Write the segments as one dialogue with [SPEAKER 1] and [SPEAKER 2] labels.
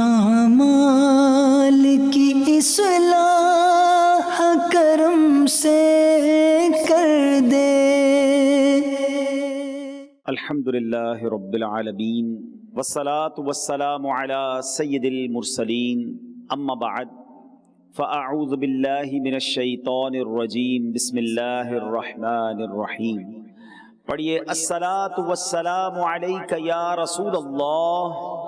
[SPEAKER 1] اعمال کی اصلاح کرم سے کر دے۔
[SPEAKER 2] الحمدللہ رب العالمین والصلاة والسلام علی سید المرسلین، اما بعد فاعوذ باللہ من الشیطان الرجیم، بسم اللہ الرحمن الرحیم۔ پڑھیے الصلاۃ والسلام علیک یا رسول اللہ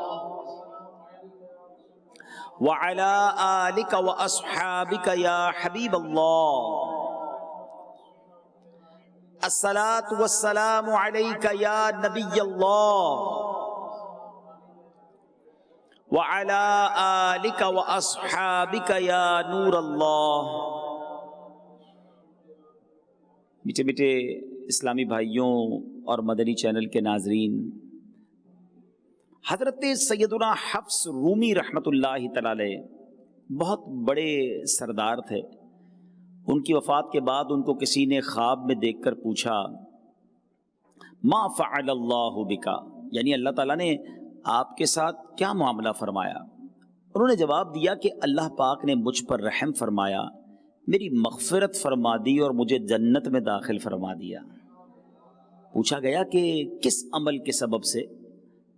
[SPEAKER 2] وعلی آلک واصحابک یا حبیب اللہ۔ الصلاۃ والسلام علیک یا نبی اللہ وعلی آلک واصحابک یا نور اللہ۔ میٹھے میٹھے اسلامی بھائیوں اور مدنی چینل کے ناظرین، حضرت سیدنا حفص رومی رحمۃ اللہ تعالی علیہ بہت بڑے سردار تھے۔ ان کی وفات کے بعد ان کو کسی نے خواب میں دیکھ کر پوچھا ما فعل اللہ بکا، یعنی اللہ تعالیٰ نے آپ کے ساتھ کیا معاملہ فرمایا؟ انہوں نے جواب دیا کہ اللہ پاک نے مجھ پر رحم فرمایا، میری مغفرت فرما دی اور مجھے جنت میں داخل فرما دیا۔ پوچھا گیا کہ کس عمل کے سبب سے؟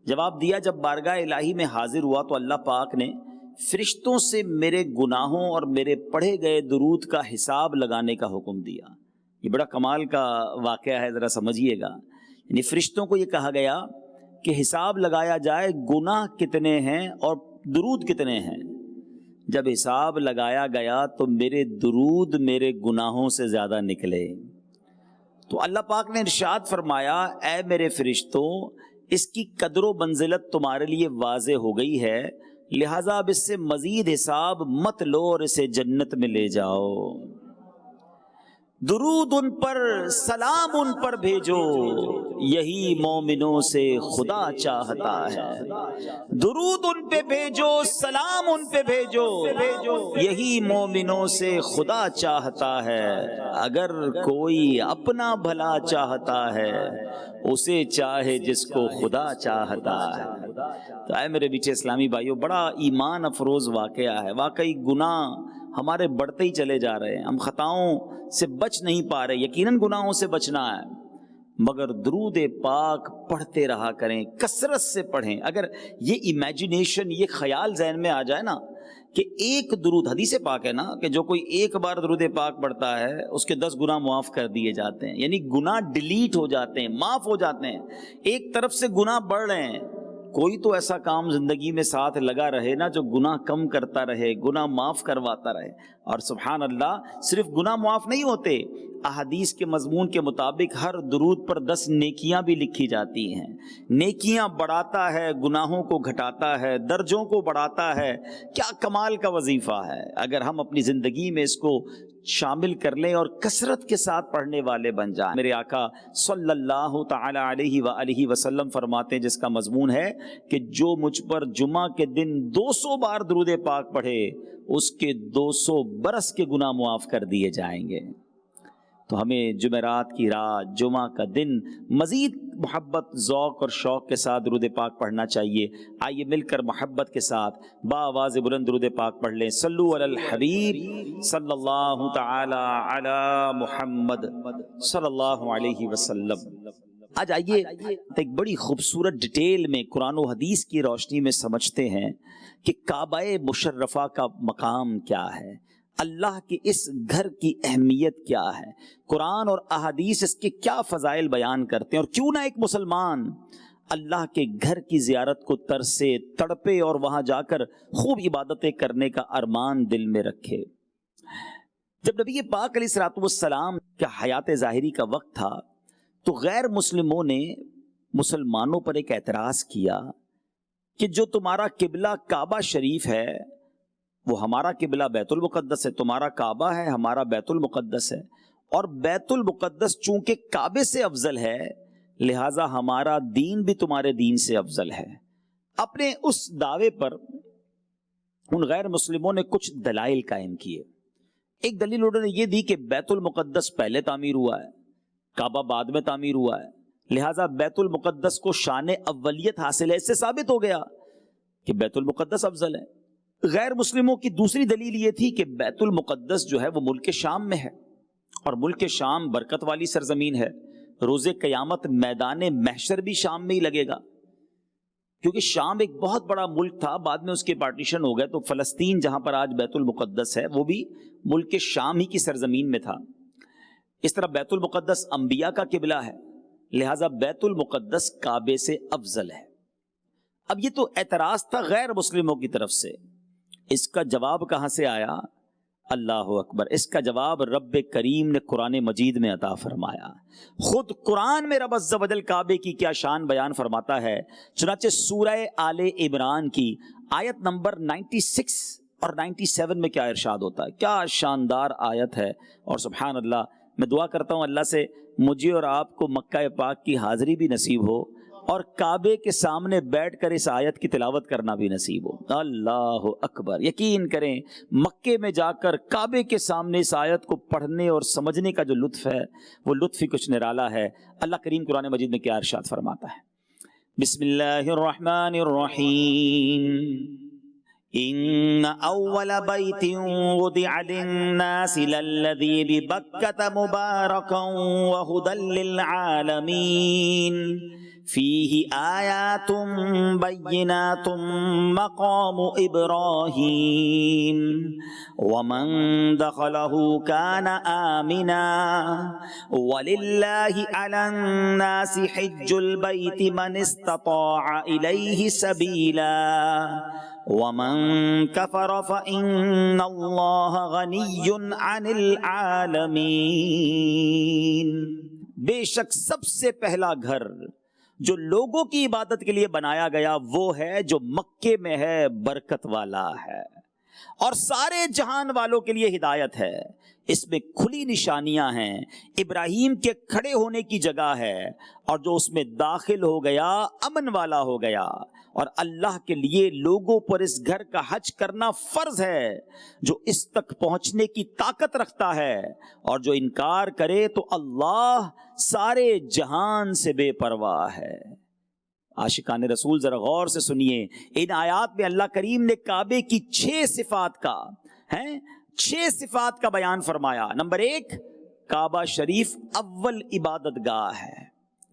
[SPEAKER 2] جواب دیا جب بارگاہ الہی میں حاضر ہوا تو اللہ پاک نے فرشتوں سے میرے گناہوں اور میرے پڑھے گئے درود کا حساب لگانے کا حکم دیا۔ یہ بڑا کمال کا واقعہ ہے، ذرا سمجھیے گا۔ یعنی فرشتوں کو یہ کہا گیا کہ حساب لگایا جائے گناہ کتنے ہیں اور درود کتنے ہیں۔ جب حساب لگایا گیا تو میرے درود میرے گناہوں سے زیادہ نکلے۔ تو اللہ پاک نے ارشاد فرمایا اے میرے فرشتوں، اس کی قدر و منزلت تمہارے لیے واضح ہو گئی ہے، لہٰذا اب اس سے مزید حساب مت لو اور اسے جنت میں لے جاؤ۔ درود ان پر سلام ان پر بھیجو، یہی مومنوں سے خدا چاہتا ہے۔ درود ان پہ بھیجو، سلام ان پہ بھیجو، یہی مومنوں سے خدا چاہتا ہے۔ اگر کوئی اپنا بھلا چاہتا ہے اسے چاہے جس کو خدا چاہتا ہے۔ تو اے میرے میٹھے اسلامی بھائیوں، بڑا ایمان افروز واقعہ ہے۔ واقعی گناہ ہمارے بڑھتے ہی چلے جا رہے ہیں، ہم خطاؤں سے بچ نہیں پا رہے۔ یقیناً گناہوں سے بچنا ہے، مگر درود پاک پڑھتے رہا کریں، کثرت سے پڑھیں۔ اگر یہ امیجنیشن، یہ خیال ذہن میں آ جائے نا کہ ایک درود، حدیث پاک ہے نا کہ جو کوئی ایک بار درود پاک پڑھتا ہے اس کے 10 گناہ معاف کر دیے جاتے ہیں، یعنی گناہ ڈیلیٹ ہو جاتے ہیں، معاف ہو جاتے ہیں۔ ایک طرف سے گناہ بڑھ رہے ہیں، کوئی تو ایسا کام زندگی میں ساتھ لگا رہے نا جو گناہ کم کرتا رہے، گناہ معاف کرواتا رہے۔ اور سبحان اللہ، صرف گناہ معاف نہیں ہوتے، احادیث کے مضمون کے مطابق ہر درود پر 10 نیکیاں بھی لکھی جاتی ہیں۔ نیکیاں بڑھاتا ہے، گناہوں کو گھٹاتا ہے، درجوں کو بڑھاتا ہے۔ کیا کمال کا وظیفہ ہے! اگر ہم اپنی زندگی میں اس کو شامل کر لیں اور کثرت کے ساتھ پڑھنے والے بن جائیں۔ میرے آقا صلی اللہ تعالی علیہ وآلہ وسلم فرماتے ہیں، جس کا مضمون ہے کہ جو مجھ پر جمعہ کے دن 200 بار درود پاک پڑھے اس کے 200 برس کے گناہ معاف کر دیے جائیں گے۔ تو ہمیں جمعرات کی رات، جمعہ کا دن مزید محبت، ذوق اور شوق کے ساتھ درود پاک پڑھنا چاہیے۔ آئیے مل کر محبت کے ساتھ بآواز بلند درود پاک پڑھ لیں۔ صلو علی الحبیب صلی اللہ تعالی علی محمد صلی اللہ علیہ وسلم۔ آج آئیے ایک بڑی خوبصورت ڈیٹیل میں قرآن و حدیث کی روشنی میں سمجھتے ہیں کہ کعبہ مشرفہ کا مقام کیا ہے، اللہ کے اس گھر کی اہمیت کیا ہے، قرآن اور احادیث اس کے کیا فضائل بیان کرتے ہیں، اور کیوں نہ ایک مسلمان اللہ کے گھر کی زیارت کو ترسے، تڑپے اور وہاں جا کر خوب عبادتیں کرنے کا ارمان دل میں رکھے۔ جب نبی پاک علیہ الصلوۃ والسلام کا حیات ظاہری کا وقت تھا تو غیر مسلموں نے مسلمانوں پر ایک اعتراض کیا کہ جو تمہارا قبلہ کعبہ شریف ہے وہ ہمارا قبلہ بیت المقدس ہے، تمہارا کعبہ ہے، ہمارا بیت المقدس ہے، اور بیت المقدس چونکہ کعبے سے افضل ہے لہٰذا ہمارا دین بھی تمہارے دین سے افضل ہے۔ اپنے اس دعوے پر ان غیر مسلموں نے کچھ دلائل قائم کیے۔ ایک دلیل انہوں نے یہ دی کہ بیت المقدس پہلے تعمیر ہوا ہے، کعبہ بعد میں تعمیر ہوا ہے، لہٰذا بیت المقدس کو شان اولیت حاصل ہے۔ اس سے ثابت ہو گیا کہ بیت المقدس افضل ہے. غیر مسلموں کی دوسری دلیل یہ تھی کہ بیت المقدس جو ہے وہ ملک شام میں ہے، اور ملک شام برکت والی سرزمین ہے. روز قیامت میدان محشر بھی شام میں ہی لگے گا، کیونکہ شام ایک بہت بڑا ملک تھا، بعد میں اس کے پارٹیشن ہو گئے، تو فلسطین جہاں پر آج بیت المقدس ہے وہ بھی ملک شام ہی کی سرزمین میں تھا. اس طرح بیت المقدس انبیاء کا قبلہ ہے، لہٰذا بیت المقدس کعبے سے افضل ہے. اب یہ تو اعتراض تھا غیر مسلموں کی طرف سے، اس کا جواب کہاں سے آیا؟ اللہ اکبر. اس کا جواب رب کریم نے قرآن مجید میں عطا فرمایا. خود قرآن میں رب عز و جل کعبے کی کیا شان بیان فرماتا ہے. چنانچہ سورہ آل عمران کی آیت نمبر 96 اور 97 میں کیا ارشاد ہوتا ہے. کیا شاندار آیت ہے. اور سبحان اللہ، میں دعا کرتا ہوں اللہ سے مجھے اور آپ کو مکہ پاک کی حاضری بھی نصیب ہو، اور کعبے کے سامنے بیٹھ کر اس آیت کی تلاوت کرنا بھی نصیب ہو. اللہ اکبر. یقین کریں مکے میں جا کر کعبے کے سامنے اس آیت کو پڑھنے اور سمجھنے کا جو لطف ہے وہ لطف ہی کچھ نرالا ہے. اللہ کریم قرآن مجید میں کیا ارشاد فرماتا ہے. بسم اللہ الرحمن الرحیم. ان اول بیت وضع للناس للذی ببکۃ مبارکا وہدی للعالمین فیہ آیات بینات مقام ابراہیم ومن دخلہ کان آمنا وللہ علی الناس حج البیت من استطاع الیہ سبیلا ومن کفر فإن اللہ غنی عن العالمین. بے شک سب سے پہلا گھر جو لوگوں کی عبادت کے لیے بنایا گیا وہ ہے جو مکے میں ہے، برکت والا ہے اور سارے جہان والوں کے لیے ہدایت ہے. اس میں کھلی نشانیاں ہیں، ابراہیم کے کھڑے ہونے کی جگہ ہے، اور جو اس میں داخل ہو گیا امن والا ہو گیا. اور اللہ کے لیے لوگوں پر اس گھر کا حج کرنا فرض ہے جو اس تک پہنچنے کی طاقت رکھتا ہے، اور جو انکار کرے تو اللہ سارے جہان سے بے پرواہ ہے. عاشقان رسول ذرا غور سے سنیے. ان آیات میں اللہ کریم نے کعبے کی 6 صفات کا بیان فرمایا. نمبر 1، کعبہ شریف اول عبادت گاہ ہے.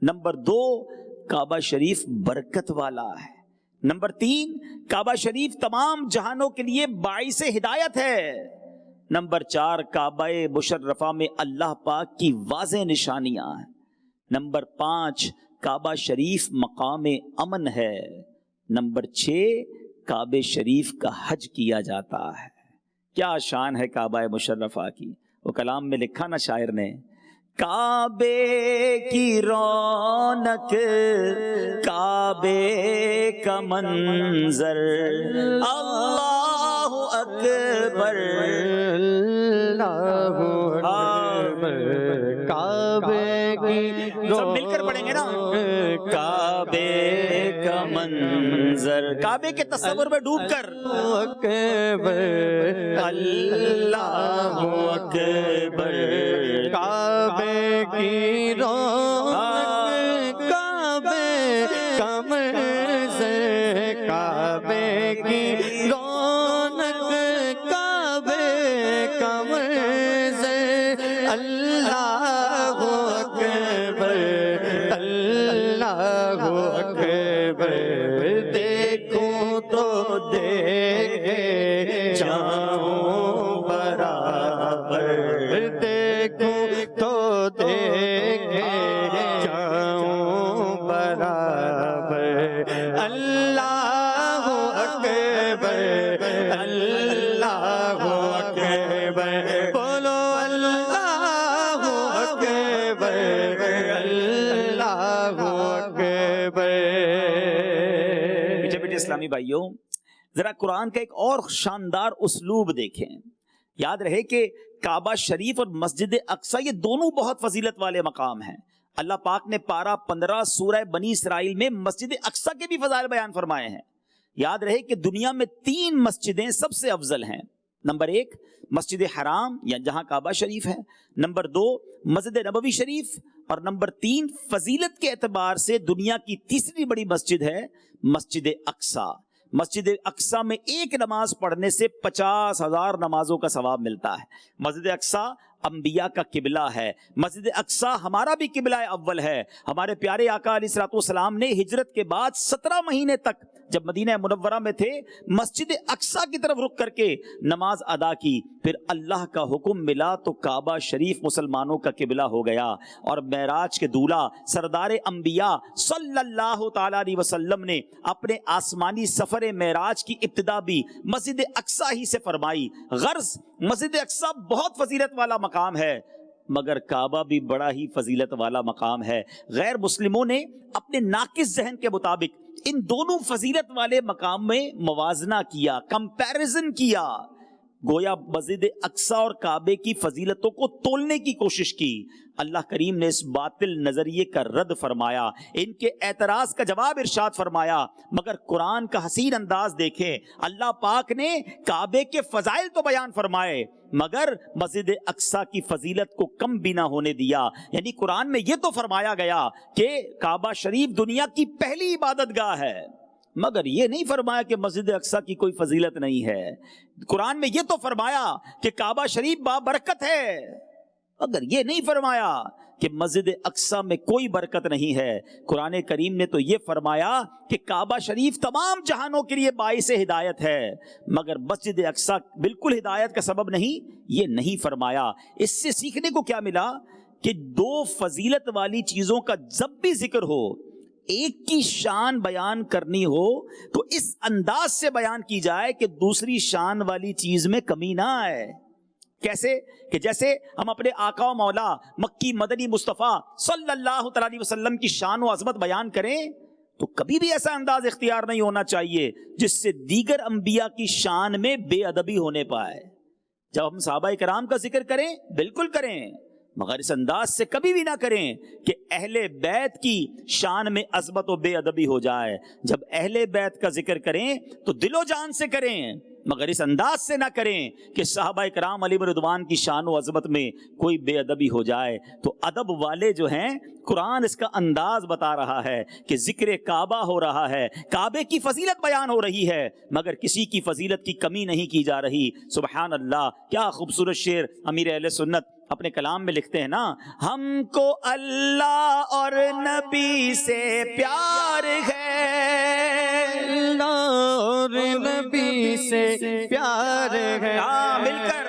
[SPEAKER 2] نمبر 2، کعبہ شریف برکت والا ہے. نمبر 3، کعبہ شریف تمام جہانوں کے لیے باعث ہدایت ہے. نمبر 4، کعبہ مشرفہ میں اللہ پاک کی واضح نشانیاں ہیں. نمبر 5، کعبہ شریف مقام امن ہے. نمبر 6، کعبہ شریف کا حج کیا جاتا ہے. کیا شان ہے کعبہ مشرفہ کی. وہ کلام میں لکھا نا شاعر نے، کعبے کی رونق کعبے کا منظر اللہ اکبر
[SPEAKER 1] اللہ اکبر. کعبے کی
[SPEAKER 2] سب مل کر پڑھیں گے نا. کعبے کا منظر، کعبے کے تصور میں ڈوب کر
[SPEAKER 1] اکبر
[SPEAKER 2] اللہ اکبر.
[SPEAKER 1] کعبے کی رونق کعبے کا منظر، کعبے کی رونق کعبے کا منظر اللہ اکبر اللہ اکبر. دیکھوں تو دیکھے جاؤں برابر، دیکھوں تو دیکھے جاؤں برابر. اللہ اکبر اللہ اکبر. بولو اللہ اکبر اللہ اکبر.
[SPEAKER 2] میٹھے میٹھے اسلامی بھائیوں، ذرا قرآن کا ایک اور شاندار اسلوب دیکھیں. یاد رہے کہ کعبہ شریف اور مسجد اقصی یہ دونوں بہت فضیلت والے مقام ہیں. اللہ پاک نے پارہ 15 سورہ بنی اسرائیل میں مسجد اقصی کے بھی فضائل بیان فرمائے ہیں. یاد رہے کہ دنیا میں 3 مسجدیں سب سے افضل ہیں. نمبر 1 مسجد حرام یا جہاں کعبہ شریف ہے. نمبر 2 مسجد نبوی شریف. اور نمبر 3 فضیلت کے اعتبار سے دنیا کی تیسری بڑی مسجد ہے مسجد اقصی. مسجد اقصی میں ایک نماز پڑھنے سے 50,000 نمازوں کا ثواب ملتا ہے. مسجد اقصی انبیاء کا قبلہ ہے. مسجد اقصی ہمارا بھی قبلہ اول ہے. ہمارے پیارے آقا علیہ الصلوۃ والسلام نے ہجرت کے بعد 17 مہینے تک جب مدینہ منورہ میں تھے مسجد اقصی کی طرف رخ کر کے نماز ادا کی. پھر اللہ کا حکم ملا تو کعبہ شریف مسلمانوں کا قبلہ ہو گیا. اور معراج کے دولہ سردار انبیاء صلی اللہ تعالی علیہ وسلم نے اپنے آسمانی سفر معراج کی ابتدا بھی مسجد اقصی ہی سے فرمائی. غرض مسجد اقصی بہت فضیلت والا مقام ہے مگر کعبہ بھی بڑا ہی فضیلت والا مقام ہے. غیر مسلموں نے اپنے ناقص ذہن کے مطابق ان دونوں فضیلت والے مقام میں موازنہ کیا, کمپیرزن کیا. گویا مسجد اقصی اور کعبے کی فضیلتوں کو تولنے کی کوشش کی. اللہ کریم نے اس باطل نظریے کا رد فرمایا, ان کے اعتراض کا جواب ارشاد فرمایا. مگر قرآن کا حسین انداز دیکھیں, اللہ پاک نے کعبے کے فضائل تو بیان فرمائے مگر مسجد اقصی کی فضیلت کو کم بھی نہ ہونے دیا. یعنی قرآن میں یہ تو فرمایا گیا کہ کعبہ شریف دنیا کی پہلی عبادت گاہ ہے, مگر یہ نہیں فرمایا کہ مسجد اقصی کی کوئی فضیلت نہیں ہے. قرآن میں یہ تو فرمایا کہ کعبہ شریف بابرکت ہے, مگر یہ نہیں فرمایا کہ مسجد اقصی میں کوئی برکت نہیں ہے. قرآن کریم نے تو یہ فرمایا کہ کعبہ شریف تمام جہانوں کے لیے باعث ہدایت ہے, مگر مسجد اقصی بالکل ہدایت کا سبب نہیں, یہ نہیں فرمایا. اس سے سیکھنے کو کیا ملا کہ دو فضیلت والی چیزوں کا جب بھی ذکر ہو, ایک کی شان بیان کرنی ہو تو اس انداز سے بیان کی جائے کہ دوسری شان والی چیز میں کمی نہ آئے. کیسے کہ جیسے ہم اپنے آقا و مولا مکی مدنی مصطفیٰ صلی اللہ تعالی علیہ وسلم کی شان و عظمت بیان کریں تو کبھی بھی ایسا انداز اختیار نہیں ہونا چاہیے جس سے دیگر انبیاء کی شان میں بے ادبی ہونے پائے. جب ہم صحابہ کرام کا ذکر کریں بالکل کریں, مگر اس انداز سے کبھی بھی نہ کریں کہ اہل بیت کی شان میں عظمت و بے ادبی ہو جائے. جب اہل بیت کا ذکر کریں تو دل و جان سے کریں, مگر اس انداز سے نہ کریں کہ صحابہ کرام علیہ رضوان کی شان و عظمت میں کوئی بے ادبی ہو جائے. تو ادب والے جو ہیں قرآن اس کا انداز بتا رہا ہے کہ ذکر کعبہ ہو رہا ہے, کعبے کی فضیلت بیان ہو رہی ہے, مگر کسی کی فضیلت کی کمی نہیں کی جا رہی. سبحان اللہ, کیا خوبصورت شعر امیر اہل سنت اپنے کلام میں لکھتے ہیں نا, ہم کو اللہ اور نبی سے پیار ہے,
[SPEAKER 1] اللہ اور نبی سے پیار ہے,
[SPEAKER 2] مل کر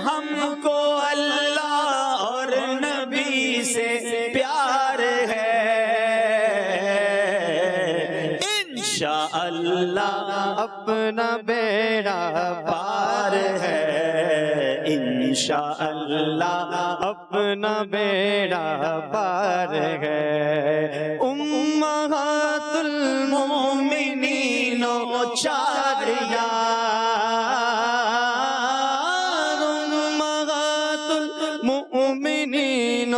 [SPEAKER 2] ہم کو اللہ اور نبی سے پیار ہے, انشاءاللہ
[SPEAKER 1] اپنا بیڑا پار ہے, انشاءاللہ اپنا بیڑا پار ہے. امہات المومنین و چار یار, امہات المومنین و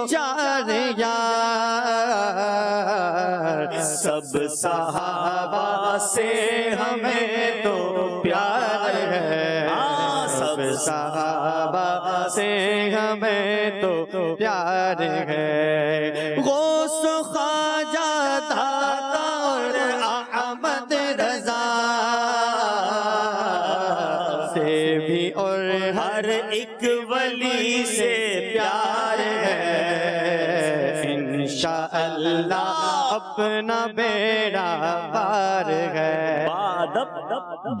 [SPEAKER 1] چار یار, سب صحابہ سے ہمیں تو پیار ہے, سب صحابہ سے ہمیں تو پیار ہے. غوث خواجہ داتا اور احمد رضا سے بھی اور ہر ایک ولی سے پیار ہے, انشاءاللہ اپنا بیڑا پار ہے.
[SPEAKER 2] بادب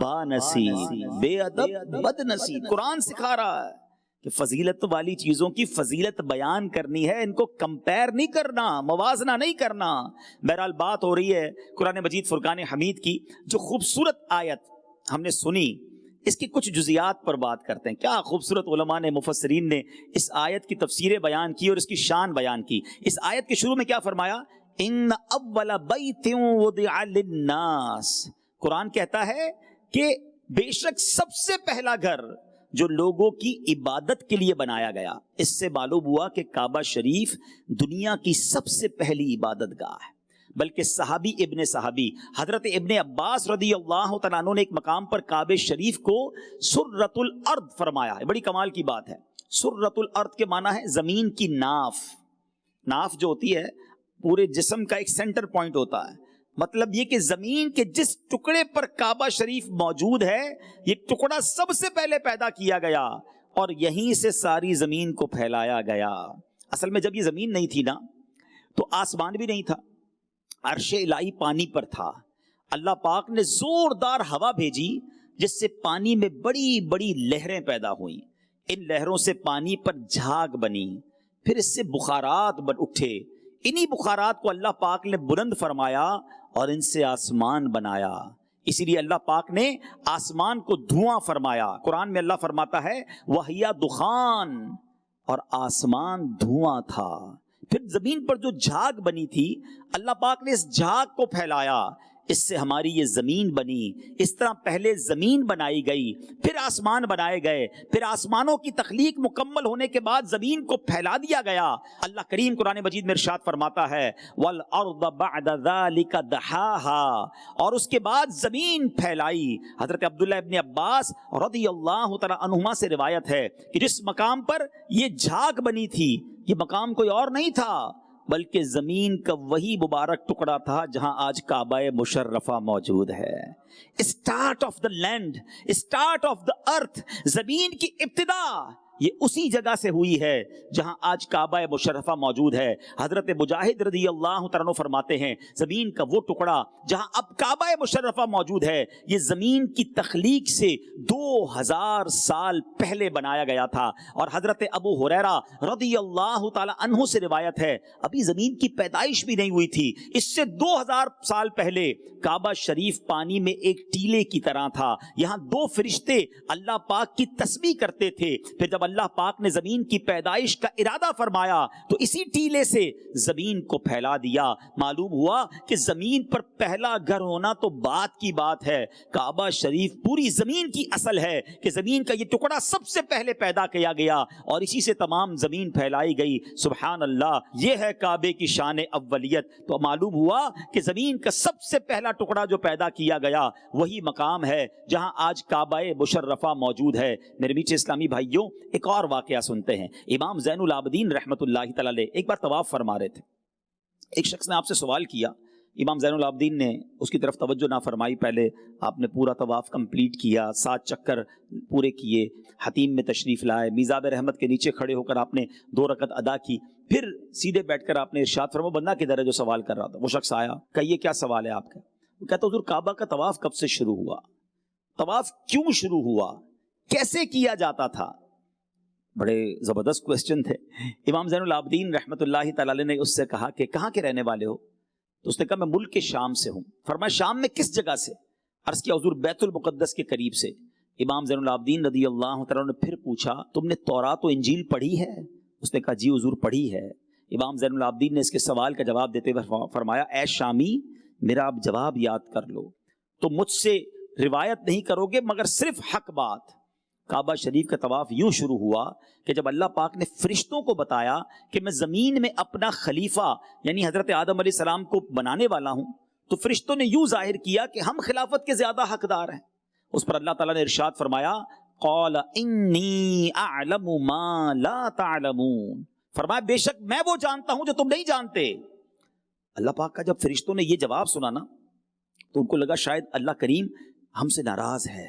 [SPEAKER 2] بانصیب, بے ادب بد نصیب. قرآن سکھا رہا ہے کہ فضیلت والی چیزوں کی فضیلت بیان کرنی ہے, ان کو کمپیر نہیں کرنا, موازنہ نہیں کرنا. بہرحال بات ہو رہی ہے قرآن مجید فرقان حمید کی. جو خوبصورت آیت ہم نے سنی اس کی کچھ جزیات پر بات کرتے ہیں. کیا خوبصورت علماء نے, مفسرین نے اس آیت کی تفسیریں بیان کی اور اس کی شان بیان کی. اس آیت کے شروع میں کیا فرمایا, ان اول بیت وضع للناس. قرآن کہتا ہے کہ بے شک سب سے پہلا گھر جو لوگوں کی عبادت کے لیے بنایا گیا. اس سے معلوم ہوا کہ کعبہ شریف دنیا کی سب سے پہلی عبادت گاہ ہے. بلکہ صحابی ابن صحابی حضرت ابن عباس رضی اللہ تعالیٰ عنہ نے ایک مقام پر کعبہ شریف کو سرۃ الارض فرمایا ہے. بڑی کمال کی بات ہے. سرۃ الارض کے معنی ہے زمین کی ناف. ناف جو ہوتی ہے پورے جسم کا ایک سینٹر پوائنٹ ہوتا ہے, مطلب یہ کہ زمین کے جس ٹکڑے پر کعبہ شریف موجود ہے یہ ٹکڑا سب سے پہلے پیدا کیا گیا اور یہیں سے ساری زمین کو پھیلایا گیا. اصل میں جب یہ زمین نہیں تھی نا تو آسمان بھی نہیں تھا, عرش الہی پانی پر تھا. اللہ پاک نے زوردار ہوا بھیجی جس سے پانی میں بڑی بڑی لہریں پیدا ہوئیں. ان لہروں سے پانی پر جھاگ بنی, پھر اس سے بخارات بن اٹھے. انہی بخارات کو اللہ پاک نے بلند فرمایا اور ان سے آسمان بنایا. اسی لیے اللہ پاک نے آسمان کو دھواں فرمایا. قرآن میں اللہ فرماتا ہے وَهِيَ دُخَان, اور آسمان دھواں تھا. پھر زمین پر جو جھاگ بنی تھی اللہ پاک نے اس جھاگ کو پھیلایا, اس سے ہماری یہ زمین بنی. اس طرح پہلے زمین بنائی گئی, پھر آسمان بنائے گئے, پھر آسمانوں کی تخلیق مکمل ہونے کے بعد زمین کو پھیلا دیا گیا. اللہ کریم قرآن مجید میں ارشاد فرماتا ہے وَالْأَرْضَ بَعْدَ ذَلِكَ دَحَاهَا, اور اس کے بعد زمین پھیلائی. حضرت عبداللہ ابن عباس رضی اللہ تعالی عنہما سے روایت ہے کہ جس مقام پر یہ جھاگ بنی تھی یہ مقام کوئی اور نہیں تھا بلکہ زمین کا وہی مبارک ٹکڑا تھا جہاں آج کعبہ مشرفہ موجود ہے. Start of the land, start of the earth, زمین کی ابتدا یہ اسی جگہ سے ہوئی ہے جہاں آج کعبہ مشرفہ موجود ہے. حضرت مجاہد رضی اللہ تعالیٰ عنہ فرماتے ہیں زمین کا وہ ٹکڑا جہاں اب کعبہ مشرفہ موجود ہے یہ زمین کی تخلیق سے 2000 سال پہلے بنایا گیا تھا. اور حضرت ابو ہریرہ رضی اللہ تعالیٰ عنہ سے روایت ہے ابھی زمین کی پیدائش بھی نہیں ہوئی تھی, اس سے 2000 سال پہلے کعبہ شریف پانی میں ایک ٹیلے کی طرح تھا. یہاں 2 فرشتے اللہ پاک کی تسبیح کرتے تھے. پھر جب اللہ پاک نے زمین کی پیدائش کا ارادہ فرمایا تو اسی ٹیلے سے زمین کو پھیلا دیا. معلوم ہوا کہ زمین پر پہلا گھر ہونا تو بات کی بات ہے, کعبہ شریف پوری زمین کی اصل ہے کہ زمین کا یہ ٹکڑا سب سے پہلے پیدا کیا گیا اور اسی سے تمام زمین پھیلائی گئی. سبحان اللہ, یہ ہے کعبے کی شان اولیت. تو معلوم ہوا کہ زمین کا سب سے پہلا ٹکڑا جو پیدا کیا گیا وہی مقام ہے جہاں آج کعبہ مشرفہ موجود ہے. میرے میٹھے اسلامی بھائیوں, ایک اور واقعہ سنتے ہیں. امام زین العابدین رحمت اللہ تعالی علیہ ایک بار طواف فرما رہے تھے. ایک شخص نے آپ سے سوال کیا, امام زین العابدین نے اس کی طرف توجہ نہ فرمائی. پہلے آپ نے پورا طواف کمپلیٹ کیا, 7 چکر پورے کیے, حتیم میں تشریف لائے, میزاب رحمت کے نیچے کھڑے ہو کر آپ نے 2 رکعت ادا کی, پھر سیدھے بیٹھ کر آپ نے ارشاد فرمایا بندہ کدھر ہے جو سوال کر رہا تھا. وہ شخص آیا, کہیے کیا سوال ہے آپ کا. وہ کہتا حضور کعبہ کا طواف کب سے شروع ہوا, طواف کیوں شروع ہوا, کیسے کیا جاتا تھا. بڑے زبردست کوسچن تھے. امام زین العابدین رحمت اللہ تعالی علیہ نے اس سے کہا کہ کہاں کے رہنے والے ہو. تو اس نے کہا میں ملک کے شام سے ہوں. فرمایا شام میں کس جگہ سے. عرض کیا حضور بیت المقدس کے قریب سے. امام زین العابدین رضی اللہ تعالیٰ نے پھر پوچھا تم نے تورات و انجیل پڑھی ہے. اس نے کہا جی حضور پڑھی ہے. امام زین العابدین نے اس کے سوال کا جواب دیتے ہوئے فرمایا اے شامی میرا آپ جواب یاد کر لو, تو مجھ سے روایت نہیں کرو گے مگر صرف حق بات. کعبہ شریف کا طواف یوں شروع ہوا کہ جب اللہ پاک نے فرشتوں کو بتایا کہ میں زمین میں اپنا خلیفہ یعنی حضرت آدم علیہ السلام کو بنانے والا ہوں, تو فرشتوں نے یوں ظاہر کیا کہ ہم خلافت کے زیادہ حقدار ہیں. اس پر اللہ تعالیٰ نے ارشاد فرمایا قال انی اعلم ما لا تعلمون, فرمایا بے شک میں وہ جانتا ہوں جو تم نہیں جانتے. اللہ پاک کا جب فرشتوں نے یہ جواب سنا نا تو ان کو لگا شاید اللہ کریم ہم سے ناراض ہے.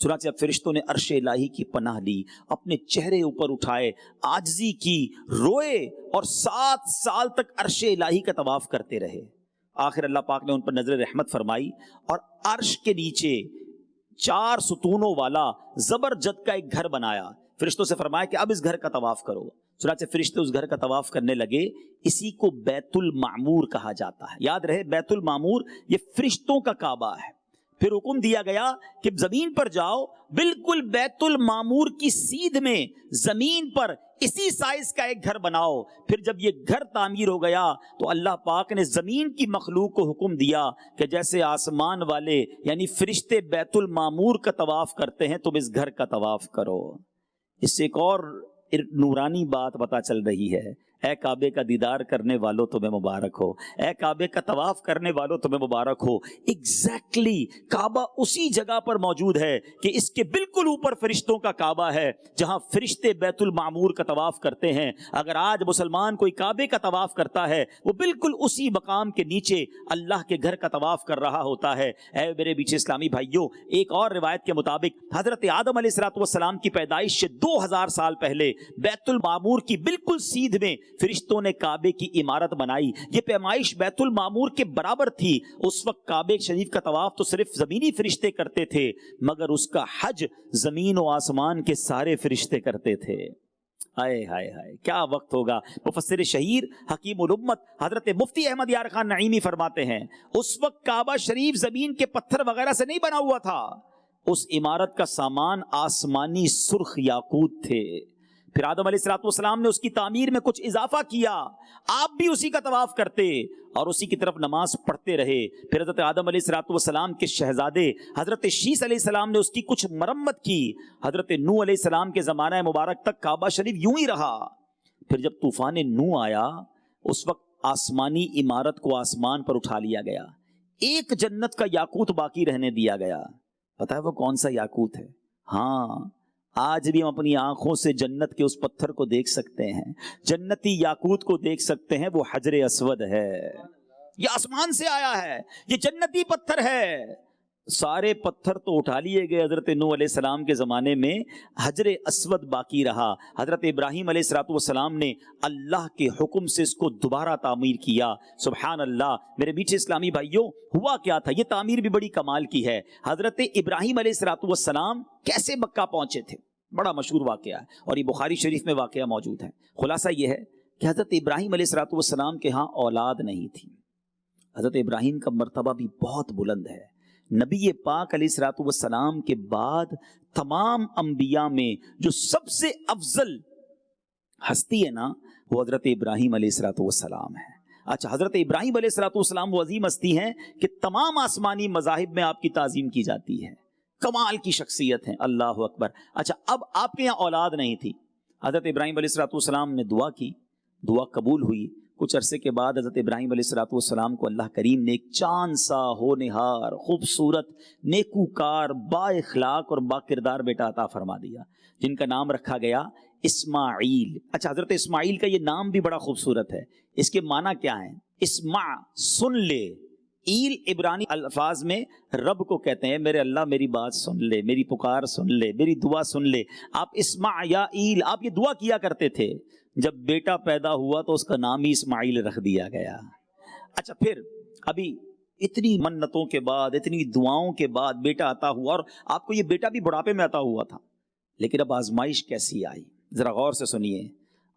[SPEAKER 2] چنانچہ اب فرشتوں نے عرش الہی کی پناہ لی, اپنے چہرے اوپر اٹھائے, عاجزی کی, روئے اور 7 سال تک عرش الہی کا طواف کرتے رہے. آخر اللہ پاک نے ان پر نظر رحمت فرمائی اور عرش کے نیچے 4 ستونوں والا زبرجد کا ایک گھر بنایا. فرشتوں سے فرمایا کہ اب اس گھر کا طواف کرو. چنانچہ فرشتے اس گھر کا طواف کرنے لگے. اسی کو بیت المعمور کہا جاتا ہے. یاد رہے بیت المعمور یہ فرشتوں کا کعبہ ہے. پھر حکم دیا گیا کہ زمین پر جاؤ, بالکل بیت المعمور کی سیدھ میں زمین پر اسی سائز کا ایک گھر بناؤ. پھر جب یہ گھر تعمیر ہو گیا تو اللہ پاک نے زمین کی مخلوق کو حکم دیا کہ جیسے آسمان والے یعنی فرشتے بیت المعمور کا طواف کرتے ہیں تم اس گھر کا طواف کرو. اس سے ایک اور نورانی بات پتہ چل رہی ہے. اے کعبے کا دیدار کرنے والوں تمہیں مبارک ہو، اے کعبے کا طواف کرنے والوں تمہیں مبارک ہو۔ ایگزیکٹلی کعبہ اسی جگہ پر موجود ہے کہ اس کے بالکل اوپر فرشتوں کا کعبہ ہے، جہاں فرشتے بیت المعمور کا طواف کرتے ہیں۔ اگر آج مسلمان کوئی کعبے کا طواف کرتا ہے، وہ بالکل اسی مقام کے نیچے اللہ کے گھر کا طواف کر رہا ہوتا ہے۔ اے میرے بیچ اسلامی بھائیوں، ایک اور روایت کے مطابق حضرت آدم علیہ السلام کی پیدائش سے 2000 سال پہلے بیت المعمور کی بالکل سیدھ میں فرشتوں نے کعبے کی عمارت بنائی۔ یہ پیمائش بیت المعمور کے برابر تھی۔ اس وقت کعبے شریف کا طواف تو صرف زمینی فرشتے کرتے تھے، مگر اس کا حج زمین و آسمان کے سارے فرشتے کرتے تھے۔ ہائے ہائے ہائے کیا وقت ہوگا۔ مفسر شہیر حکیم الامت حضرت مفتی احمد یار خان نعیمی فرماتے ہیں، اس وقت کعبہ شریف زمین کے پتھر وغیرہ سے نہیں بنا ہوا تھا، اس عمارت کا سامان آسمانی سرخ یاقوت تھے۔ پھر آدم علیہ السلام نے اس کی تعمیر میں کچھ اضافہ کیا، آپ بھی اسی کا طواف کرتے اور اسی کی طرف نماز پڑھتے رہے۔ پھر حضرت آدم علیہ السلام کے شہزادے حضرت شیس علیہ السلام نے اس کی کچھ مرمت کی۔ حضرت نوح علیہ السلام کے زمانہ مبارک تک کعبہ شریف یوں ہی رہا۔ پھر جب طوفان نوح آیا، اس وقت آسمانی عمارت کو آسمان پر اٹھا لیا گیا، ایک جنت کا یاقوت باقی رہنے دیا گیا۔ پتہ ہے وہ کون سا یاقوت ہے؟ ہاں، آج بھی ہم اپنی آنکھوں سے جنت کے اس پتھر کو دیکھ سکتے ہیں، جنتی یاقوت کو دیکھ سکتے ہیں، وہ حجر اسود ہے۔ یہ آسمان سے آیا ہے، یہ جنتی پتھر ہے۔ سارے پتھر تو اٹھا لیے گئے حضرت نوح علیہ السلام کے زمانے میں، حجر اسود باقی رہا۔ حضرت ابراہیم علیہ السلام نے اللہ کے حکم سے اس کو دوبارہ تعمیر کیا۔ سبحان اللہ۔ میرے میٹھے اسلامی بھائیوں، ہوا کیا تھا؟ یہ تعمیر بھی بڑی کمال کی ہے۔ حضرت ابراہیم علیہ السلام کیسے مکہ پہنچے تھے؟ بڑا مشہور واقعہ ہے اور یہ بخاری شریف میں واقعہ موجود ہے۔ خلاصہ یہ ہے کہ حضرت ابراہیم علیہ السلام کے ہاں اولاد نہیں تھی۔ حضرت ابراہیم کا مرتبہ بھی بہت بلند ہے۔ نبی پاک علیہ السلام کے بعد تمام انبیاء میں جو سب سے افضل ہستی ہے نا، وہ حضرت ابراہیم علیہ السلام ہے۔ اچھا، حضرت ابراہیم علیہ السلام وہ عظیم ہستی ہیں کہ تمام آسمانی مذاہب میں آپ کی تعظیم کی جاتی ہے، کمال کی شخصیت ہیں۔ اللہ اکبر۔ اچھا، اب آپ کے یہاں اولاد نہیں تھی، حضرت ابراہیم علیہ السلام نے دعا کی، دعا قبول ہوئی۔ کچھ عرصے کے بعد حضرت ابراہیم علیہ السلام کو اللہ کریم نے ایک چاند سا ہونہار خوبصورت نیکوکار با اخلاق اور با کردار بیٹا عطا فرما دیا، جن کا نام رکھا گیا اسماعیل۔ اچھا، حضرت اسماعیل کا یہ نام بھی بڑا خوبصورت ہے۔ اس کے معنی کیا ہیں؟ اسمع، سن لے۔ ایل عبرانی الفاظ میں رب کو کہتے ہیں، میرے اللہ میری بات سن لے، میری پکار سن لے، میری دعا سن لے۔ آپ اسمع یا ایل، آپ یہ دعا کیا کرتے تھے۔ جب بیٹا پیدا ہوا تو اس کا نام ہی اسماعیل رکھ دیا گیا۔ اچھا، پھر ابھی اتنی منتوں کے بعد، اتنی دعاؤں کے بعد بیٹا عطا ہوا، اور آپ کو یہ بیٹا بھی بڑھاپے میں عطا ہوا تھا، لیکن اب آزمائش کیسی آئی؟ ذرا غور سے سنیے۔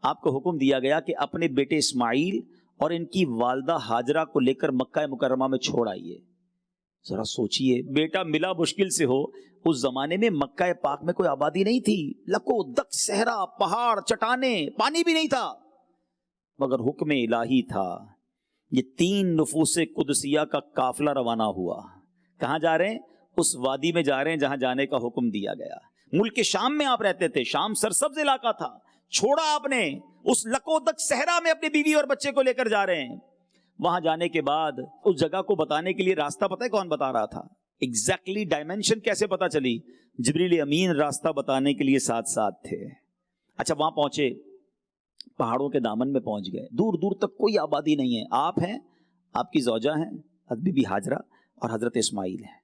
[SPEAKER 2] آپ کو حکم دیا گیا کہ اپنے بیٹے اسماعیل اور ان کی والدہ ہاجرہ کو لے کر مکہ مکرمہ میں چھوڑ آئیے۔ ذرا سوچئے، بیٹا ملا مشکل سے ہو۔ اس زمانے میں مکہ پاک میں کوئی آبادی نہیں تھی، لکو دک صحرا، پہاڑ، چٹانیں، پانی بھی نہیں تھا، مگر حکم الہی تھا۔ یہ 3 نفوس قدسیہ کا قافلہ روانہ ہوا۔ کہاں جا رہے ہیں؟ اس وادی میں جا رہے ہیں جہاں جانے کا حکم دیا گیا۔ ملک شام میں آپ رہتے تھے، شام سرسبز علاقہ تھا، چھوڑا آپ نے، اس لکو دک صحرا میں اپنی بیوی اور بچے کو لے کر جا رہے ہیں۔ وہاں جانے کے بعد اس جگہ کو بتانے کے لیے راستہ پتہ ہے کون بتا رہا تھا؟ ایگزیکٹلی ڈائمینشن کیسے پتا چلی؟ جبریل امین راستہ بتانے کے لیے ساتھ ساتھ تھے۔ اچھا، وہاں پہنچے، پہاڑوں کے دامن میں پہنچ گئے، دور دور تک کوئی آبادی نہیں ہے، آپ ہیں، آپ کی زوجہ ہیں بی بی ہاجرہ اور حضرت اسماعیل ہیں۔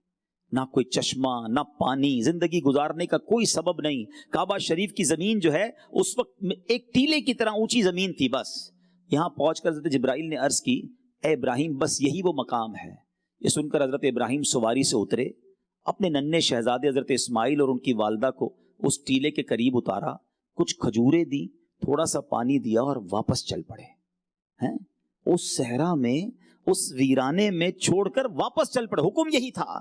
[SPEAKER 2] نہ کوئی چشمہ، نہ پانی، زندگی گزارنے کا کوئی سبب نہیں۔ کعبہ شریف کی زمین جو ہے اس وقت ایک ٹیلے کی طرح اونچی زمین تھی۔ بس یہاں پہنچ کر حضرت جبرائیل نے عرض کی، اے ابراہیم، بس یہی وہ مقام ہے۔ یہ سن کر حضرت ابراہیم سواری سے اترے، اپنے ننھے شہزادے حضرت اسماعیل اور ان کی والدہ کو اس ٹیلے کے قریب اتارا، کچھ کھجوریں دی، تھوڑا سا پانی دیا اور واپس چل پڑے ہیں۔ اس صحرا میں، اس ویرانے میں چھوڑ کر واپس چل پڑے، حکم یہی تھا۔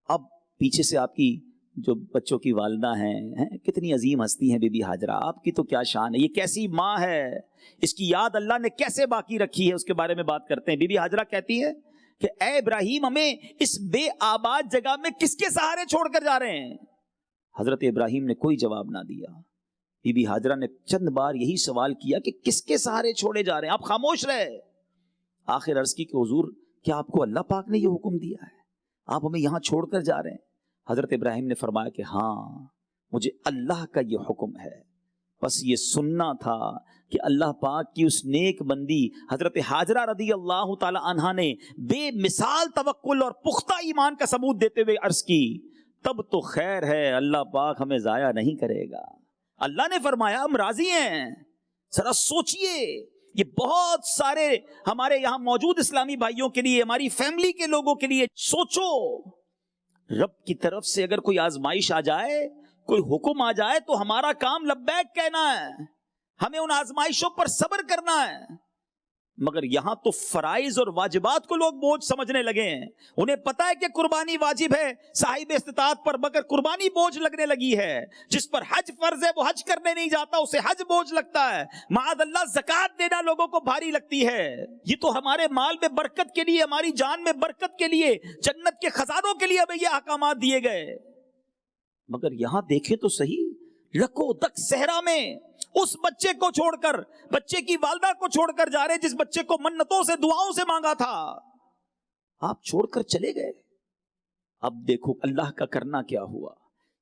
[SPEAKER 2] اب پیچھے سے آپ کی جو بچوں کی والدہ ہیں، کتنی عظیم ہستی ہیں بی بی ہاجرہ، آپ کی تو کیا شان ہے، یہ کیسی ماں ہے، اس کی یاد اللہ نے کیسے باقی رکھی ہے، اس کے بارے میں بات کرتے ہیں۔ بی بی ہاجرہ کہتی ہے کہ اے ابراہیم، ہمیں اس بے آباد جگہ میں کس کے سہارے چھوڑ کر جا رہے ہیں؟ حضرت ابراہیم نے کوئی جواب نہ دیا، بی بی ہاجرہ نے چند بار یہی سوال کیا کہ کس کے سہارے چھوڑے جا رہے ہیں؟ آپ خاموش رہے. آخر عرض کی کہ حضور کیا آپ کو اللہ پاک نے یہ حکم دیا ہے؟ آپ ہمیں یہاں چھوڑ کر جا رہے ہیں؟ حضرت ابراہیم نے فرمایا کہ ہاں مجھے اللہ کا یہ حکم ہے، بس یہ سننا تھا کہ اللہ پاک کی اس نیک بندی حضرت ہاجرہ رضی اللہ تعالی عنہا نے بے مثال توکل اور پختہ ایمان کا ثبوت دیتے ہوئے عرض کی تب تو خیر ہے، اللہ پاک ہمیں ضائع نہیں کرے گا. اللہ نے فرمایا ہم راضی ہیں. ذرا سوچئے، یہ بہت سارے ہمارے یہاں موجود اسلامی بھائیوں کے لیے، ہماری فیملی کے لوگوں کے لیے سوچو، رب کی طرف سے اگر کوئی آزمائش آ جائے، کوئی حکم آ جائے تو ہمارا کام لبیک کہنا ہے، ہمیں ان آزمائشوں پر صبر کرنا ہے. مگر یہاں تو فرائض اور واجبات کو لوگ بوجھ سمجھنے لگے ہیں. انہیں پتا ہے کہ قربانی واجب ہے صاحب استطاعت پر، مگر قربانی بوجھ لگنے لگی ہے. جس پر حج فرض ہے وہ حج کرنے نہیں جاتا، اسے حج بوجھ لگتا ہے. معاذ اللہ زکوٰۃ دینا لوگوں کو بھاری لگتی ہے. یہ تو ہمارے مال میں برکت کے لیے، ہماری جان میں برکت کے لیے، جنت کے خزانوں کے لیے ہمیں یہ احکامات دیے گئے. مگر یہاں دیکھیں تو صحیح، لکو دک صحرا میں اس بچے کو چھوڑ کر، بچے کی والدہ کو چھوڑ کر جا رہے جس بچے کو منتوں سے دعاؤں سے مانگا تھا، آپ چھوڑ کر چلے گئے. اب دیکھو اللہ کا کرنا کیا ہوا.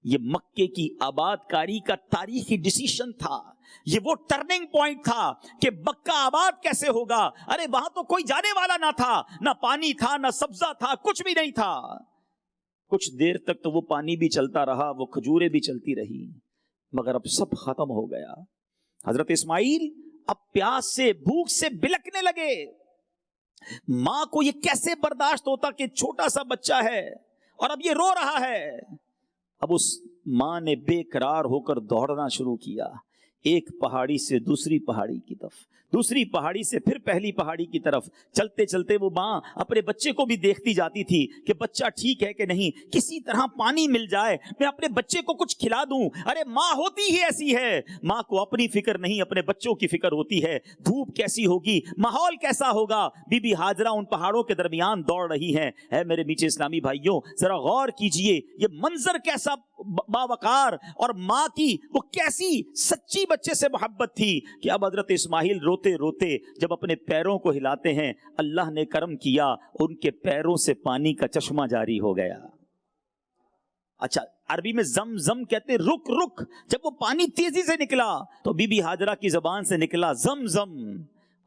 [SPEAKER 2] یہ مکے کی آباد کاری کا تاریخی ڈیسیشن تھا، یہ وہ ٹرننگ پوائنٹ تھا کہ مکہ آباد کیسے ہوگا. ارے وہاں تو کوئی جانے والا نہ تھا، نہ پانی تھا، نہ سبزہ تھا، کچھ بھی نہیں تھا. کچھ دیر تک تو وہ پانی بھی چلتا رہا، وہ کھجوریں بھی چلتی رہی، مگر اب سب ختم ہو گیا. حضرت اسماعیل اب پیاس سے، بھوک سے بلکنے لگے. ماں کو یہ کیسے برداشت ہوتا کہ چھوٹا سا بچہ ہے اور اب یہ رو رہا ہے. اب اس ماں نے بے قرار ہو کر دوڑنا شروع کیا، ایک پہاڑی سے دوسری پہاڑی کی طرف، دوسری پہاڑی سے پھر پہلی پہاڑی کی طرف. چلتے چلتے وہ ماں اپنے بچے کو بھی دیکھتی جاتی تھی کہ بچہ ٹھیک ہے کہ نہیں، کسی طرح پانی مل جائے، میں اپنے بچے کو کچھ کھلا دوں. ارے ماں ہوتی ہی ایسی ہے، ماں کو اپنی فکر نہیں، اپنے بچوں کی فکر ہوتی ہے. دھوپ کیسی ہوگی، ماحول کیسا ہوگا. بی بی ہاجرہ ان پہاڑوں کے درمیان دوڑ رہی ہیں. اے میرے میٹھے اسلامی بھائیوں، ذرا غور کیجئے، یہ منظر کیسا باوقار، اور ماں کی وہ کیسی سچی بچے سے محبت تھی کہ اب حضرت اسماعیل روتے روتے جب اپنے پیروں کو ہلاتے ہیں، اللہ نے کرم کیا، ان کے پیروں سے پانی کا چشمہ جاری ہو گیا. اچھا، عربی میں زم زم کہتے رک رک. جب وہ پانی تیزی سے نکلا تو بی بی ہاجرہ کی زبان سے نکلا زم زم،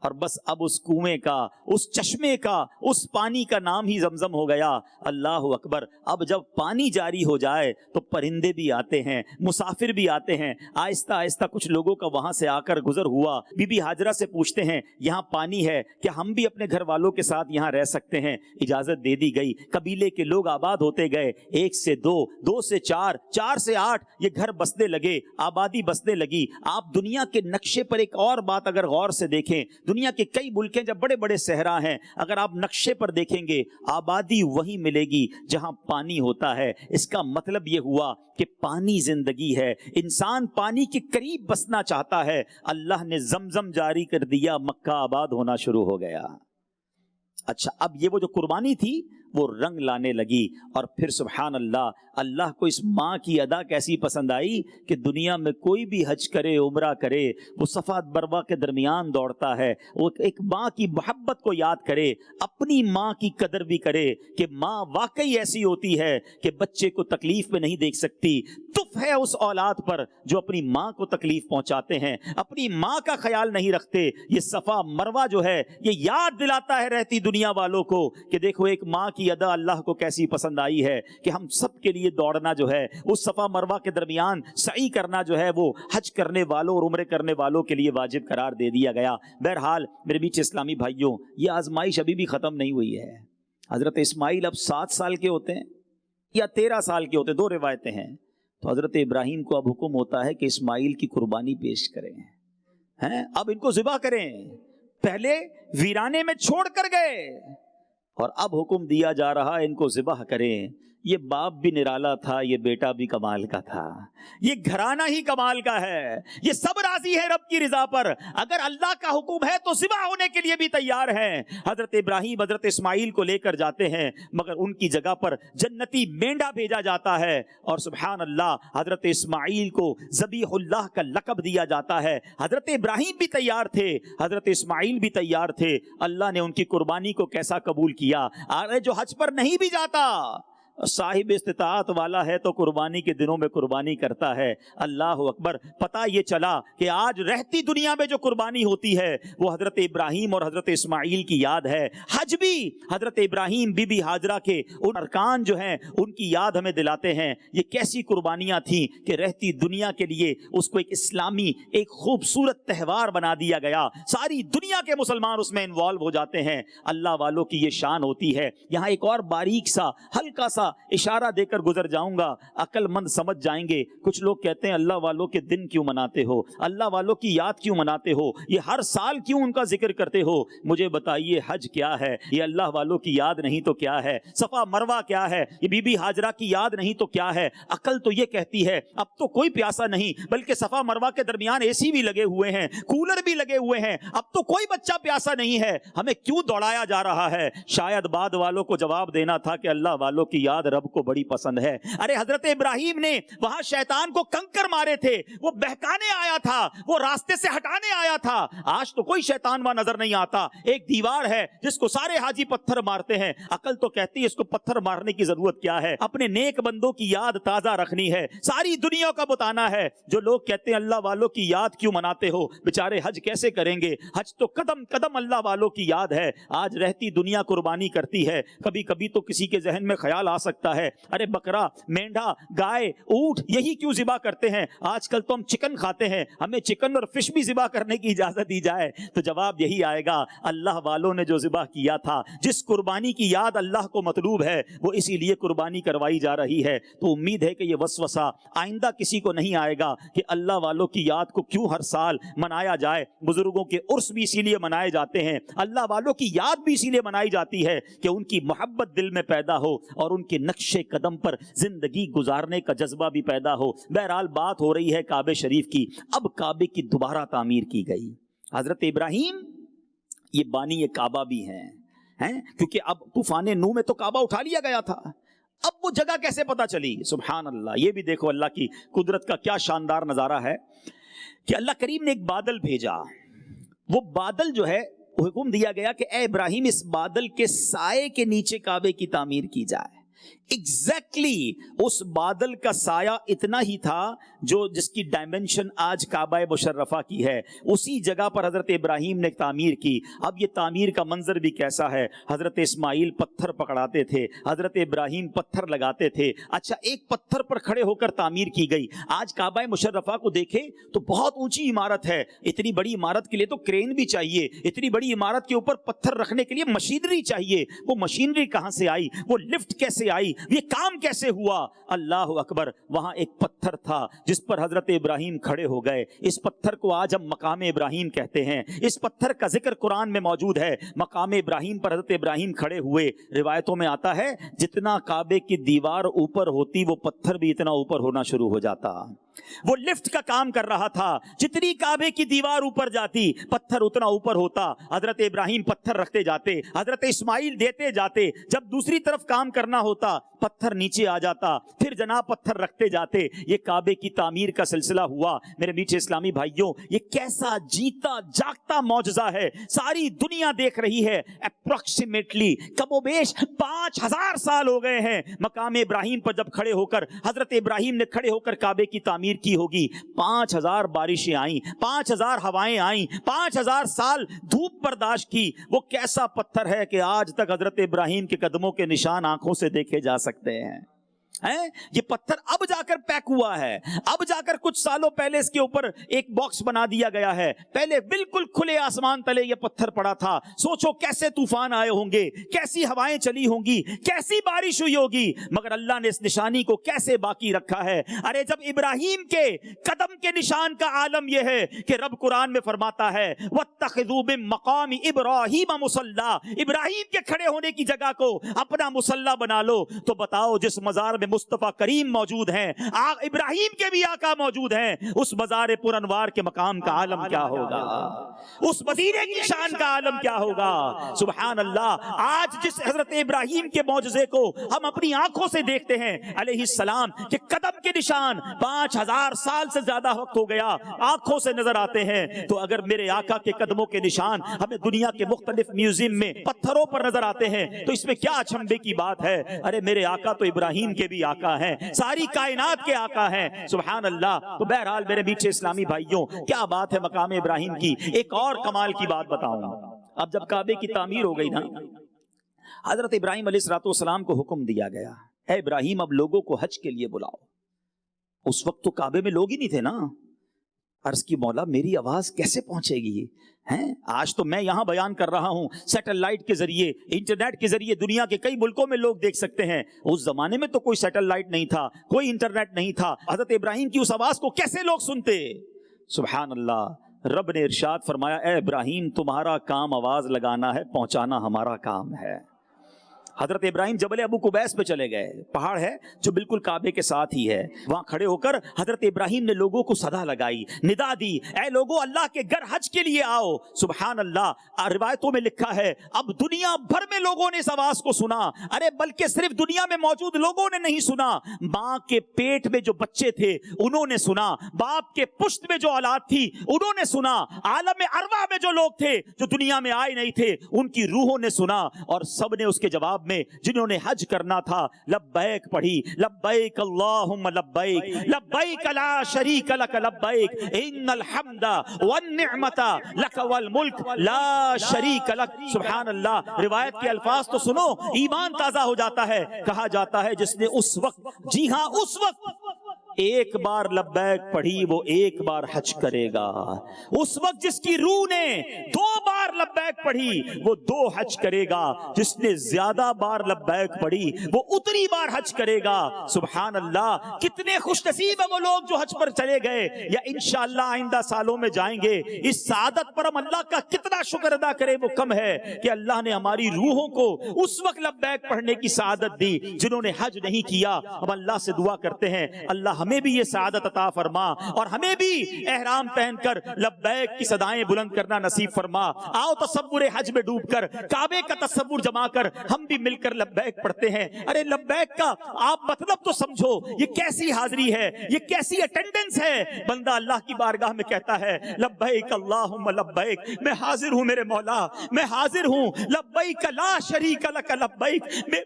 [SPEAKER 2] اور بس اب اس کنویں کا، اس چشمے کا، اس پانی کا نام ہی زمزم ہو گیا. اللہ اکبر. اب جب پانی جاری ہو جائے تو پرندے بھی آتے ہیں، مسافر بھی آتے ہیں. آہستہ آہستہ کچھ لوگوں کا وہاں سے آ کر گزر ہوا. بی بی ہاجرہ سے پوچھتے ہیں یہاں پانی ہے کہ ہم بھی اپنے گھر والوں کے ساتھ یہاں رہ سکتے ہیں؟ اجازت دے دی گئی. قبیلے کے لوگ آباد ہوتے گئے، 1 سے 2، 2 سے 4، 4 سے 8، یہ گھر بسنے لگے، آبادی بسنے لگی. آپ دنیا کے نقشے پر ایک اور بات اگر غور سے دیکھیں، دنیا کے کئی ملک ہیں جب بڑے بڑے صحرا ہیں، اگر آپ نقشے پر دیکھیں گے آبادی وہی ملے گی جہاں پانی ہوتا ہے. اس کا مطلب یہ ہوا کہ پانی زندگی ہے، انسان پانی کے قریب بسنا چاہتا ہے. اللہ نے زمزم جاری کر دیا، مکہ آباد ہونا شروع ہو گیا. اچھا، اب یہ وہ جو قربانی تھی وہ رنگ لانے لگی. اور پھر سبحان اللہ، اللہ کو اس ماں کی ادا کیسی پسند آئی کہ دنیا میں کوئی بھی حج کرے، عمرہ کرے، وہ صفا مروہ کے درمیان دوڑتا ہے. وہ ایک ماں کی محبت کو یاد کرے، اپنی ماں کی قدر بھی کرے کہ ماں واقعی ایسی ہوتی ہے کہ بچے کو تکلیف میں نہیں دیکھ سکتی. تف ہے اس اولاد پر جو اپنی ماں کو تکلیف پہنچاتے ہیں، اپنی ماں کا خیال نہیں رکھتے. یہ صفا مروہ جو ہے یہ یاد دلاتا ہے رہتی دنیا والوں کو کہ دیکھو ایک ماں کی ادا اللہ کو کیسی پسند آئی ہے کہ ہم سب کے لیے دوڑنا جو ہے، اس صفا مروہ کے درمیان سعی کرنا جو ہے وہ حج کرنے والوں اور عمرے کرنے والوں کے لیے واجب قرار دے دیا گیا. بہرحال میرے بیچ اسلامی بھائیوں، یہ آزمائش ابھی بھی ختم نہیں ہوئی ہے. حضرت اسماعیل اب 7 سال کے ہوتے ہیں یا 13 سال کے ہوتے ہیں، 2 روایتیں ہیں. تو حضرت ابراہیم کو اب حکم ہوتا ہے کہ اسماعیل کی قربانی پیش کریں. اب ان کو ذبح کریں. پہلے ویرانے میں چھوڑ کر گئے اور اب حکم دیا جا رہا ہے ان کو ذبح کریں. یہ باپ بھی نرالا تھا، یہ بیٹا بھی کمال کا تھا، یہ گھرانہ ہی کمال کا ہے، یہ سب راضی ہے رب کی رضا پر۔ اگر اللہ کا حکم ہے تو ذبح ہونے کے لیے بھی تیار ہیں۔ حضرت ابراہیم حضرت اسماعیل کو لے کر جاتے ہیں، مگر ان کی جگہ پر جنتی مینڈا بھیجا جاتا ہے، اور سبحان اللہ حضرت اسماعیل کو ذبیح اللہ کا لقب دیا جاتا ہے۔ حضرت ابراہیم بھی تیار تھے، حضرت اسماعیل بھی تیار تھے، اللہ نے ان کی قربانی کو کیسا قبول کیا۔ آگے جو حج پر نہیں بھی جاتا، صاحب استطاعت والا ہے تو قربانی کے دنوں میں قربانی کرتا ہے۔ اللہ اکبر۔ پتہ یہ چلا کہ آج رہتی دنیا میں جو قربانی ہوتی ہے وہ حضرت ابراہیم اور حضرت اسماعیل کی یاد ہے۔ حج بھی حضرت ابراہیم بی بی ہاجرہ کے ان ارکان جو ہیں ان کی یاد ہمیں دلاتے ہیں۔ یہ کیسی قربانیاں تھیں کہ رہتی دنیا کے لیے اس کو ایک اسلامی ایک خوبصورت تہوار بنا دیا گیا، ساری دنیا کے مسلمان اس میں انوالو ہو جاتے ہیں۔ اللہ والوں کی یہ شان ہوتی ہے۔ یہاں ایک اور باریک سا ہلکا سا اشارہ دے کر گزر جاؤں گا، عقل مند سمجھ جائیں گے۔ کچھ لوگ کہتے ہیں اللہ والوں کے دن کیوں مناتے ہو، اللہ والوں کی یاد کیوں مناتے ہو، یہ ہر سال کیوں ان کا ذکر کرتے ہو؟ مجھے بتائیے حج کیا ہے؟ یہ اللہ والوں کی یاد نہیں تو کیا ہے؟ صفا مروہ کیا ہے؟ یہ بی بی ہاجرہ کی یاد نہیں تو کیا ہے؟ عقل تو یہ کہتی ہے اب تو کوئی پیاسا نہیں، بلکہ صفا مروہ کے درمیان اے سی بھی لگے ہوئے ہیں، کولر بھی لگے ہوئے ہیں، اب تو کوئی بچہ پیاسا نہیں ہے، ہمیں کیوں دوڑایا جا رہا ہے؟ شاید بعد والوں کو جواب دینا تھا کہ اللہ والوں کی یاد رب کو بڑی پسند ہے۔ ارے حضرت ابراہیم نے وہاں شیطان کو کنکر مارے تھے، وہ بہکانے آیا تھا، وہ راستے سے ہٹانے آیا تھا۔ آج تو کوئی شیطان وہاں نظر نہیں آتا، ایک دیوار ہے جس کو سارے حاجی پتھر مارتے ہیں۔ عقل تو کہتی ہے اس کو پتھر مارنے کی ضرورت کیا ہے، اپنے نیک بندوں کی یاد تازہ رکھنی ہے۔ ساری دنیا کا بتانا ہے۔ جو لوگ کہتے ہیں اللہ والوں کی یاد کیوں مناتے ہو، بیچارے حج کیسے کریں گے؟ حج تو قدم قدم اللہ والوں کی یاد ہے۔ آج رہتی دنیا قربانی کرتی ہے، کبھی کبھی تو کسی کے ذہن میں خیال آ سکتا ہے ارے بکرا، مینڈا، گائے، اونٹ یہی کیوں ذبح کرتے ہیں؟ آج کل تو ہم چکن کھاتے ہیں، ہمیں چکن اور فش بھی ذبح کرنے کی اجازت دی جائے تو جواب یہی آئے گا اللہ والوں نے جو ذبح کیا تھا، جس قربانی کی یاد اللہ کو مطلوب ہے وہ اسی لیے قربانی کروائی جا رہی ہے۔ تو امید ہے کہ یہ وسوسہ آئندہ کسی کو نہیں آئے گا کہ اللہ والوں کی یاد کو کیوں ہر سال منایا جائے۔ بزرگوں کے عرس بھی اسی لیے منائے جاتے ہیں، اللہ والوں کی یاد بھی اسی لیے منائی جاتی ہے کہ ان کی محبت دل میں پیدا ہو اور ان کے نقش قدم پر زندگی گزارنے کا جذبہ بھی پیدا ہو۔ بہرحال بات ہو رہی ہے کعبہ شریف کی۔ اب کعبے کی دوبارہ تعمیر کی گئی۔ حضرت ابراہیم یہ بانی کعبہ بھی ہیں، کیونکہ اب طوفان نوح میں تو کعبہ اٹھا لیا گیا تھا، اب وہ جگہ کیسے پتا چلی؟ سبحان اللہ۔ یہ بھی دیکھو اللہ کی قدرت کا کیا شاندار نظارہ ہے کہ اللہ کریم نے ایک بادل بھیجا، وہ بادل جو ہے حکم دیا گیا کہ اے ابراہیم اس بادل کے سائے کے نیچے کعبے کی تعمیر کی جائے۔ ایگزیکٹلی اس بادل کا سایہ اتنا ہی تھا جو جس کی ڈائمنشن آج کعبہ مشرفہ کی ہے، اسی جگہ پر حضرت ابراہیم نے تعمیر کی۔ اب یہ تعمیر کا منظر بھی کیسا ہے؟ حضرت اسماعیل پتھر پکڑاتے تھے، حضرت ابراہیم پتھر لگاتے تھے۔ اچھا ایک پتھر پر کھڑے ہو کر تعمیر کی گئی۔ آج کعبہ مشرفہ کو دیکھیں تو بہت اونچی عمارت ہے، اتنی بڑی عمارت کے لیے تو کرین بھی چاہیے، اتنی بڑی عمارت کے اوپر پتھر رکھنے کے لیے مشینری چاہیے۔ وہ مشینری کہاں سے آئی؟ وہ لفٹ کیسے آئی؟ یہ کام کیسے ہوا؟ اللہ اکبر۔ وہاں ایک پتھر تھا جس پر حضرت ابراہیم کھڑے ہو گئے۔ اس پتھر کو آج ہم مقام ابراہیم کہتے ہیں۔ اس پتھر کا ذکر قرآن میں موجود ہے۔ مقام ابراہیم پر حضرت ابراہیم کھڑے ہوئے۔ روایتوں میں آتا ہے جتنا کعبے کی دیوار اوپر ہوتی وہ پتھر بھی اتنا اوپر ہونا شروع ہو جاتا۔ وہ لفٹ کا کام کر رہا تھا، جتنی کعبے کی دیوار اوپر جاتی پتھر اتنا اوپر ہوتا۔ حضرت ابراہیم پتھر رکھتے جاتے، حضرت اسماعیل دیتے جاتے، جب دوسری طرف کام کرنا ہوتا پتھر نیچے آ جاتا، پھر جناب پتھر رکھتے جاتے۔ یہ کعبے کی تعمیر کا سلسلہ ہوا۔ میرے میٹھے اسلامی بھائیوں، یہ کیسا جیتا جاگتا معجزہ ہے، ساری دنیا دیکھ رہی ہے۔ اپروکسیمیٹلی کم و بیش 5000 سال ہو گئے ہیں مقام ابراہیم پر جب کھڑے ہو کر حضرت ابراہیم نے کھڑے ہو کر کعبے کی تعمیر کی ہوگی۔ 5000 بارشیں آئیں، 5000 ہوائیں آئیں، 5000 سال دھوپ برداشت کی۔ وہ کیسا پتھر ہے کہ آج تک حضرت ابراہیم کے قدموں کے نشان آنکھوں سے دیکھے جا سکتے ہیں۔ یہ پتھر اب جا کر پیک ہوا ہے, اب جا کر کچھ سالوں پہلے اس کے اوپر ایک باکس بنا دیا گیا ہے. پہلے بالکل کھلے آسمان تلے یہ پتھر پڑا تھا. سوچو کیسے طوفان آئے ہوں گے, کیسی ہوائیں چلی ہوں گی, کیسی بارش ہوئی ہوگی, مگر اللہ نے اس نشانی کو کیسے باقی رکھا ہے. ارے جب ابراہیم کے قدم کے نشان کا عالم یہ ہے کہ رب قرآن میں فرماتا ہے وَاتَّخِذُوا مِن مَّقَامِ إِبْرَاهِيمَ مُصَلَّى, ابراہیم کے کھڑے ہونے کی جگہ کو اپنا مصلی بنا لو. تو بتاؤ جس مزار میں مصطفیٰ کریم موجود ہیں, ابراہیم کے بھی آقا موجود ہیں, اس مزار پر انوار کے مقام کا عالم کیا ہوگا, اس مدینے کی شان کا عالم کیا ہوگا. سبحان اللہ. آج جس حضرت ابراہیم کے معجزے کو ہم اپنی آنکھوں سے دیکھتے ہیں علیہ السلام کے قدم کے نشان 5000 سال سے زیادہ وقت ہو گیا آنکھوں سے نظر آتے ہیں, تو اگر میرے آقا کے قدموں کے نشان ہمیں دنیا کے مختلف میوزیم میں پتھروں پر نظر آتے ہیں تو اس میں کیا اچنبے کی بات ہے. ارے میرے آقا تو ابراہیم کے بھی آقا ہیں, ساری کائنات کے آقا ہیں. سبحان اللہ. تو بہرحال میرے میٹھے اسلامی بھائیوں, کیا بات ہے مقام ابراہیم کی. ایک اور کمال کی بات بتاؤں. اب جب کعبے کی تعمیر ہو گئی نا, حضرت ابراہیم علیہ السلام کو حکم دیا گیا, اے ابراہیم اب لوگوں کو حج کے لیے بلاؤ. اس وقت تو کعبے میں لوگ ہی نہیں تھے نا. عرض کی مولا میری آواز کیسے پہنچے گی ہیں؟ آج تو میں یہاں بیان کر رہا ہوں, سیٹلائٹ کے ذریعے, انٹرنیٹ کے ذریعے دنیا کے کئی ملکوں میں لوگ دیکھ سکتے ہیں. اس زمانے میں تو کوئی سیٹلائٹ نہیں تھا, کوئی انٹرنیٹ نہیں تھا. حضرت ابراہیم کی اس آواز کو کیسے لوگ سنتے؟ سبحان اللہ. رب نے ارشاد فرمایا اے ابراہیم تمہارا کام آواز لگانا ہے, پہنچانا ہمارا کام ہے. حضرت ابراہیم جبل ابو قبیس پہ چلے گئے, پہاڑ ہے جو بالکل کعبے کے ساتھ ہی ہے. وہاں کھڑے ہو کر حضرت ابراہیم نے لوگوں کو صدا لگائی, ندا دی, اے لوگوں اللہ کے گھر حج کے لیے آؤ. سبحان اللہ. روایتوں میں لکھا ہے اب دنیا بھر میں لوگوں نے اس آواز کو سنا. ارے بلکہ صرف دنیا میں موجود لوگوں نے نہیں سنا, ماں کے پیٹ میں جو بچے تھے انہوں نے سنا, باپ کے پشت میں جو اولاد تھی انہوں نے سنا, عالم ارواح میں جو لوگ تھے جو دنیا میں آئے نہیں تھے ان کی روحوں نے سنا, اور سب نے اس کے جواب میں جنہوں نے حج کرنا تھا لبیک پڑھی, لبیک اللہم لبیک, لبیک لا شریک لک لبیک, ان الحمد والنعمت لک والملک لا شریک لک. سبحان اللہ. روایت کے الفاظ تو سنو, ایمان تازہ ہو جاتا ہے. کہا جاتا ہے جس نے اس وقت, جی ہاں اس وقت ایک بار لبیک پڑھی وہ ایک بار حج کرے گا. اس وقت جس کی روح نے 2 بار لبیک پڑھی وہ 2 حج کرے گا. جس نے زیادہ بار لبیک پڑھی وہ اتنی بار حج کرے گا. سبحان اللہ. کتنے خوش نصیب ہیں وہ لوگ جو حج پر چلے گئے یا انشاءاللہ آئندہ سالوں میں جائیں گے. اس سعادت پر ہم اللہ کا کتنا شکر ادا کریں وہ کم ہے کہ اللہ نے ہماری روحوں کو اس وقت لبیک پڑھنے کی سعادت دی جنہوں نے حج نہیں کیا. اب اللہ سے دعا کرتے ہیں اللہ ہمیں بھی یہ سعادت عطا فرما اور ہمیں بھی احرام پہن کر لبیک کی صدائیں بلند کرنا نصیب فرما. آؤ تصور حج میں ڈوب کر کعبے کا تصور جما کر ہم بھی مل کر لبیک پڑھتے ہیں. ارے لبیک کا آپ مطلب تو سمجھو, یہ کیسی حاضری ہے, یہ کیسی اٹینڈنس ہے. بندہ اللہ کی بارگاہ میں کہتا ہے لبیک اللہم لبیک, میں حاضر ہوں میرے مولا, میں حاضر ہوں. لبیک لا شریک لک لبیک,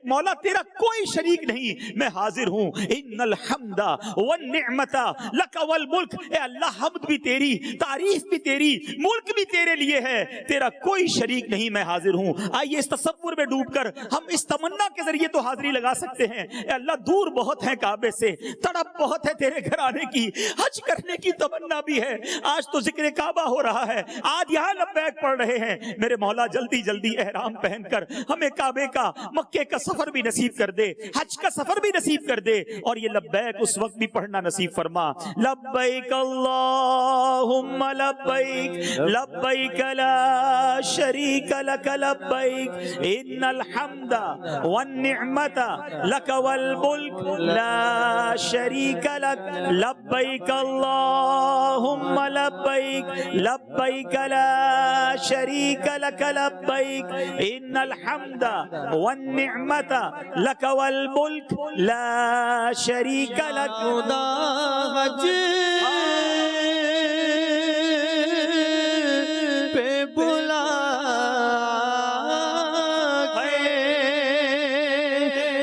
[SPEAKER 2] مولا تیرا کوئی شریک نہیں, میں حاضر ہوں. ان الحمد والنعمت لک والملک, اے اللہ حمد بھی تیری, تعریف بھی تیری, ملک بھی تیرے لیے ہے, تیرا کوئی شریک نہیں, میں حاضر ہوں. آئیے اس تصور میں ڈوب کر ہم اس تمنا کے ذریعے تو حاضری لگا سکتے ہیں. اے اللہ دور بہت ہے کعبے سے, تڑپ بہت ہے تیرے گھر آنے کی, حج کرنے کی تمنا بھی ہے. آج تو ذکر کعبہ ہو رہا ہے, آج یہاں لبیک پڑھ رہے ہیں. میرے مولا جلدی جلدی احرام پہن کر ہمیں کعبے کا, مکے کا سفر بھی نصیب کر دے, حج کا سفر بھی نصیب کر دے, اور یہ لبیک اس وقت بھی پڑھنا نصیب فرما. لبیک اللہم لبیک, لبیک لا شریک لک لبیک, ان الحمد والنعمت لک والملک لا شریک لک. لبیک اللہم لبیک, لبیک لا شریک لک لبیک, ان الحمد والنعمت لک والملک لا شریک لک.
[SPEAKER 1] حج پہ بلا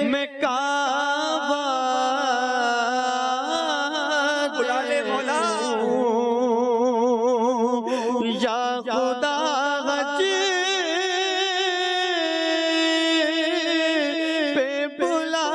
[SPEAKER 1] میں کعبہ
[SPEAKER 2] بلا لے مولا,
[SPEAKER 1] یا خدا حج پہ بلا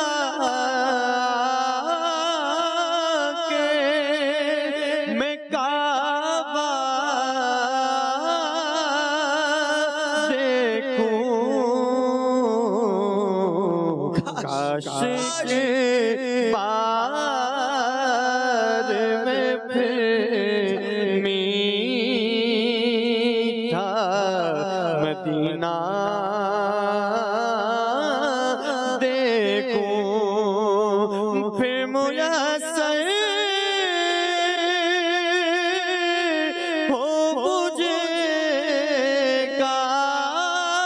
[SPEAKER 1] میسر ہو مجھے کاش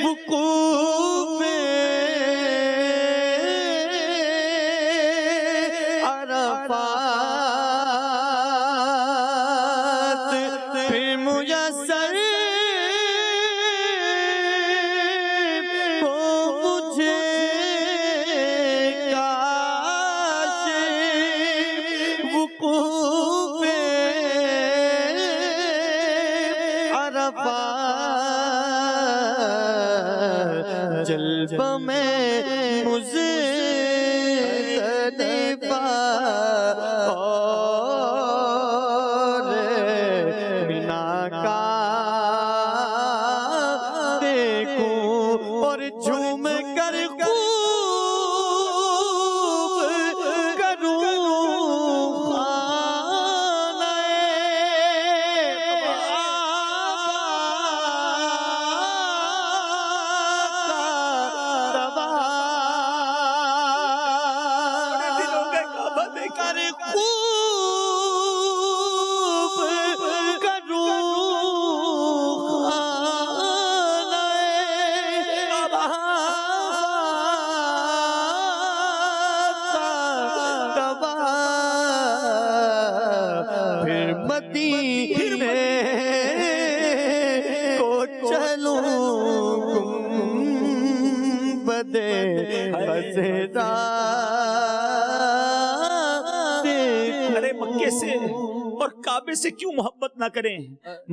[SPEAKER 1] وقوف عرفات پھر میسر ہو مجھے کاش وقوف عرفات جلوہ میں مزدلفہ اور مینا کا دیکھوں اور جھوم کر خوب کروں خانہ کر خوب کروں پھر مدینے کو چلوں گنبد خضرا
[SPEAKER 2] ارے مکے سے اور کعبے سے کیوں محبت نہ کریں؟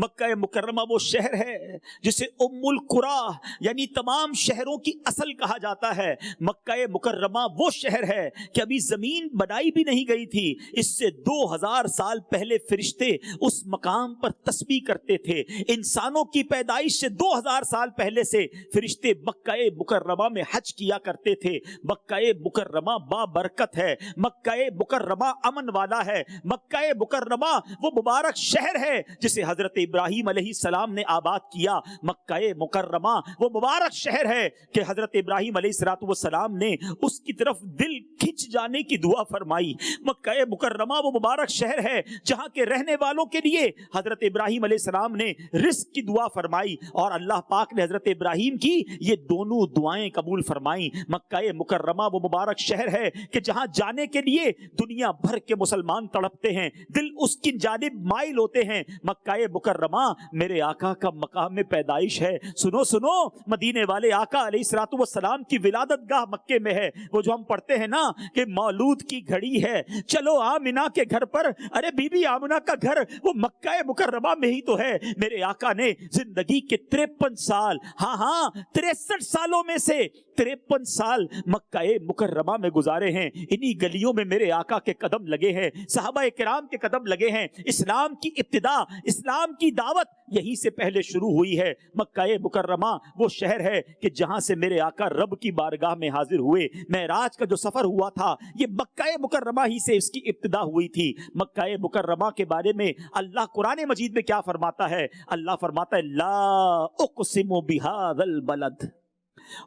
[SPEAKER 2] مکہ مکرمہ وہ شہر ہے جسے ام القریٰ یعنی تمام شہروں کی اصل کہا جاتا ہے۔ مکہ مکرمہ وہ شہر ہے کہ ابھی زمین بنائی بھی نہیں گئی تھی، اس سے 2000 سال پہلے فرشتے اس مقام پر تسبیح کرتے تھے۔ انسانوں کی پیدائش سے 2000 سال پہلے سے فرشتے مکہ مکرمہ میں حج کیا کرتے تھے۔ مکہ مکرمہ بابرکت ہے، مکہ مکرمہ امن والا ہے، مکہ مکرمہ وہ مبارک شہر ہے جسے حضرت ابراہیم علیہ السلام نے آباد کیا۔ مکہ مکرمہ وہ مبارک شہر ہے کہ حضرت ابراہیم علیہ السلام نے اس کی طرف دل کھنچ جانے کی دعا فرمائی۔ مکہ مکرمہ وہ مبارک شہر ہے جہاں کے رہنے والوں کے لیے حضرت ابراہیم علیہ السلام نے رزق کی دعا فرمائی اور اللہ پاک نے حضرت ابراہیم کی یہ دونوں دعائیں قبول فرمائیں۔ مکہ مکرمہ وہ مبارک شہر ہے کہ جہاں جانے کے لیے دنیا بھر کے مسلمان تڑپتے ہیں، دل اس کی جانب مائل ہوتے ہیں۔ مکہ مکرمہ میرے آقا کا مقام میں پیدائش ہے۔ سنو سنو، مدینے والے آقا علیہ السلام کی ولادت گاہ مکے میں ہے۔ وہ جو ہم پڑھتے ہیں نا کہ مولود کی گھڑی ہے، چلو آمنہ کے گھر پر، ارے بی بی آمنہ کا گھر وہ مکہ مکرمہ میں ہی تو ہے۔ میرے آقا نے زندگی کے 53 سال، ہاں 63 سالوں میں سے 53 سال مکہ مکرمہ میں گزارے ہیں۔ انہی گلیوں میں میرے آقا کے قدم لگے ہیں، صحابہ کرام کے قدم لگے ہیں۔ اسلام کی ابتدا، اسلام کی دعوت یہیں سے پہلے شروع ہوئی ہے۔ مکہ مکرمہ وہ شہر ہے کہ جہاں سے میرے آقا رب کی بارگاہ میں حاضر ہوئے۔ معراج کا جو سفر ہوا تھا یہ مکہ مکرمہ ہی سے اس کی ابتدا ہوئی تھی۔ مکہ مکرمہ کے بارے میں اللہ قرآن مجید میں کیا فرماتا ہے؟ اللہ فرماتا ہے لا اقسم بہذا البلد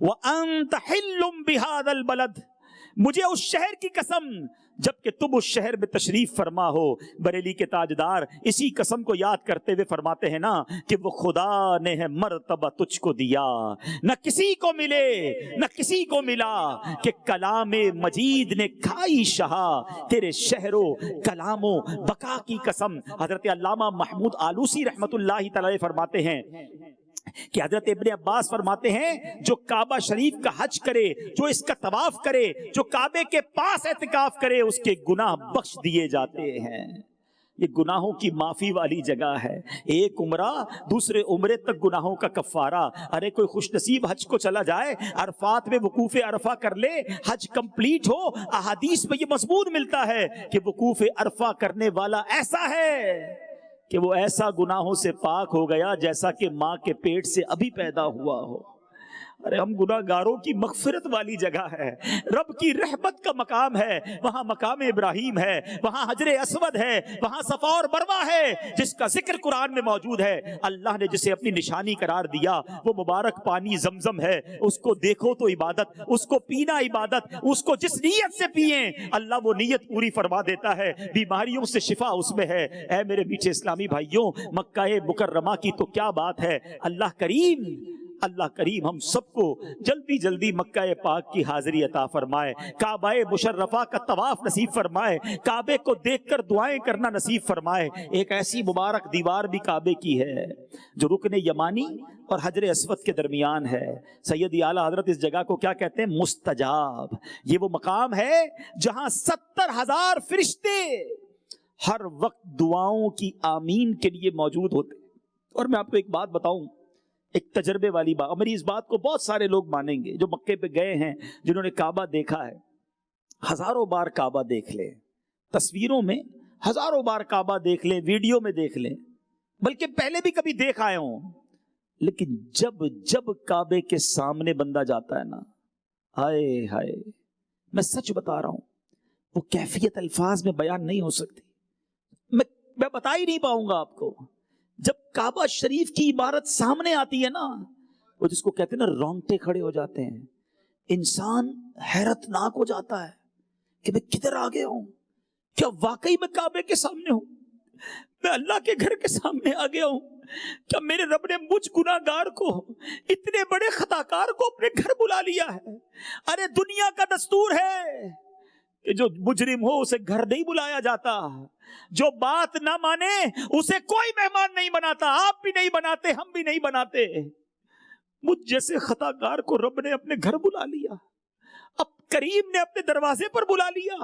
[SPEAKER 2] وانت حل بہذا البلد، مجھے اس شہر کی قسم جبکہ تم اس شہر میں تشریف فرما ہو۔ بریلی کے تاجدار اسی قسم کو یاد کرتے ہوئے فرماتے ہیں نا کہ وہ خدا نے ہے مرتبہ تجھ کو دیا، نہ کسی کو ملے نہ کسی کو ملا، کہ کلام مجید نے کھائی شہا تیرے شہروں کلاموں بقا کی قسم۔ حضرت علامہ محمود آلوسی رحمت اللہ تعالی فرماتے ہیں کہ حضرت ابن عباس فرماتے ہیں جو کعبہ شریف کا حج کرے، جو اس کا طواف کرے، جو کعبے کے پاس اعتکاف کرے، اس کے گناہ بخش دیے جاتے ہیں۔ یہ گناہوں کی معافی والی جگہ ہے۔ ایک عمرہ دوسرے عمرے تک گناہوں کا کفارہ۔ ارے کوئی خوش نصیب حج کو چلا جائے، عرفات میں وقوف عرفہ کر لے، حج کمپلیٹ ہو۔ احادیث میں یہ مضمون ملتا ہے کہ وقوف عرفہ کرنے والا ایسا ہے کہ وہ ایسا گناہوں سے پاک ہو گیا جیسا کہ ماں کے پیٹ سے ابھی پیدا ہوا ہو۔ ارے ہم گناہگاروں کی مغفرت والی جگہ ہے، رب کی رحمت کا مقام ہے، وہاں مقام ابراہیم ہے، وہاں حجر اسود ہے، وہاں صفا اور مروہ ہے جس کا ذکر قرآن میں موجود ہے۔ اللہ نے جسے اپنی نشانی قرار دیا وہ مبارک پانی زمزم ہے، اس کو دیکھو تو عبادت، اس کو پینا عبادت، اس کو جس نیت سے پیئیں اللہ وہ نیت پوری فرما دیتا ہے، بیماریوں سے شفا اس میں ہے۔ اے میرے میٹھے اسلامی بھائیوں، مکہ مکرمہ کی تو کیا بات ہے، اللہ کریم ہم سب کو جلدی جلدی مکہ پاک کی حاضری عطا فرمائے، کعبہ مشرفہ کا طواف نصیب فرمائے، کعبے کو دیکھ کر دعائیں کرنا نصیب فرمائے۔ ایک ایسی مبارک دیوار بھی کعبے کی ہے جو رکن یمانی اور حجر اسود کے درمیان ہے۔ سیدی اعلیٰ حضرت اس جگہ کو کیا کہتے ہیں؟ مستجاب۔ یہ وہ مقام ہے جہاں 70,000 فرشتے ہر وقت دعاؤں کی آمین کے لیے موجود ہوتے۔ اور میں آپ کو ایک بات بتاؤں، ایک تجربے والی بات، ہماری اس بات کو بہت سارے لوگ مانیں گے جو مکے پہ گئے ہیں، جنہوں نے کعبہ دیکھا ہے۔ ہزاروں بار کعبہ دیکھ لیں، تصویروں میں ہزاروں بار کعبہ دیکھ لیں، ویڈیو میں دیکھ لیں، بلکہ پہلے بھی کبھی دیکھ آئے ہوں، لیکن جب کعبے کے سامنے بندہ جاتا ہے نا، ہائے ہائے، میں سچ بتا رہا ہوں، وہ کیفیت الفاظ میں بیان نہیں ہو سکتی، میں بتا ہی نہیں پاؤں گا آپ کو۔ جب کعبہ شریف کی عبارت سامنے آتی ہے نا، وہ جس کو کہتے ہیں نا رونگٹے کھڑے ہو جاتے ہیں، انسان حیرت ناک ہو جاتا ہے کہ میں کدھر آ گیا ہوں، کیا واقعی میں کعبے کے سامنے ہوں، میں اللہ کے گھر کے سامنے آ گیا ہوں، کیا میرے رب نے مجھ گناہگار کو، اتنے بڑے خطاکار کو اپنے گھر بلا لیا ہے۔ ارے دنیا کا دستور ہے کہ جو مجرم ہو اسے گھر نہیں بلایا جاتا، جو بات نہ مانے اسے کوئی مہمان نہیں بناتا، آپ بھی نہیں بناتے، ہم بھی نہیں بناتے۔ مجھ جیسے خطاکار کو رب نے اپنے گھر بلا لیا، اب کریم نے اپنے دروازے پر بلا لیا،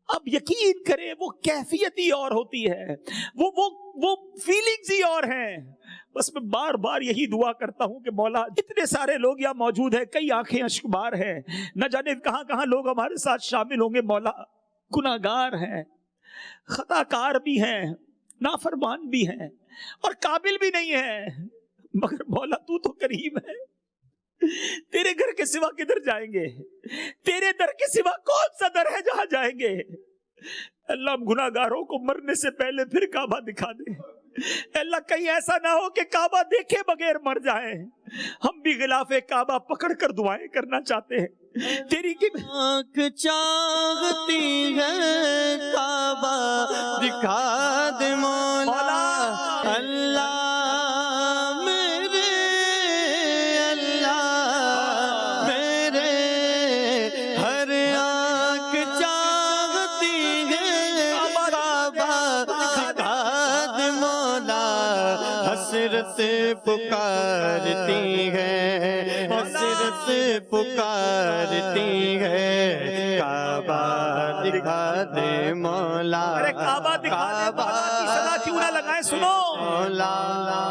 [SPEAKER 2] اب یقین کریں وہ کیفیت ہی اور ہوتی ہے، وہ فیلنگز ہی اور ہیں۔ بس میں بار بار یہی دعا کرتا ہوں کہ مولا اتنے سارے لوگ یہاں موجود ہیں، کئی آنکھیں اشکبار ہیں، نہ جانے کہاں کہاں لوگ ہمارے ساتھ شامل ہوں گے، مولا گناہگار ہیں، خطاکار بھی ہیں، نافرمان بھی ہیں اور قابل بھی نہیں ہیں، مگر مولا تو تو کریم ہے، تیرے گھر کے سوا کدھر جائیں گے، تیرے در کے سوا کون سا در ہے جہاں جائیں گے۔ اللہ ہم گناہگاروں کو مرنے سے پہلے پھر کعبہ دکھا دے، اللہ کہیں ایسا نہ ہو کہ کعبہ دیکھے بغیر مر جائیں۔ ہم بھی غلاف کعبہ پکڑ کر دعائیں کرنا چاہتے ہیں، تیری کی
[SPEAKER 1] آنکھ چاہتی ہے کعبہ دکھا دے مولا، اللہ میرے ہر آنکھ چاہتی ہے کعبہ دکھا دے مولا، حسرت پکارتی ہے، حسرت پکارتی ہے، کعبہ دکھا دے مولا۔
[SPEAKER 2] ارے کعبہ دکھا دے مولا کی صدا کیوں نہ لگائیں، سنو،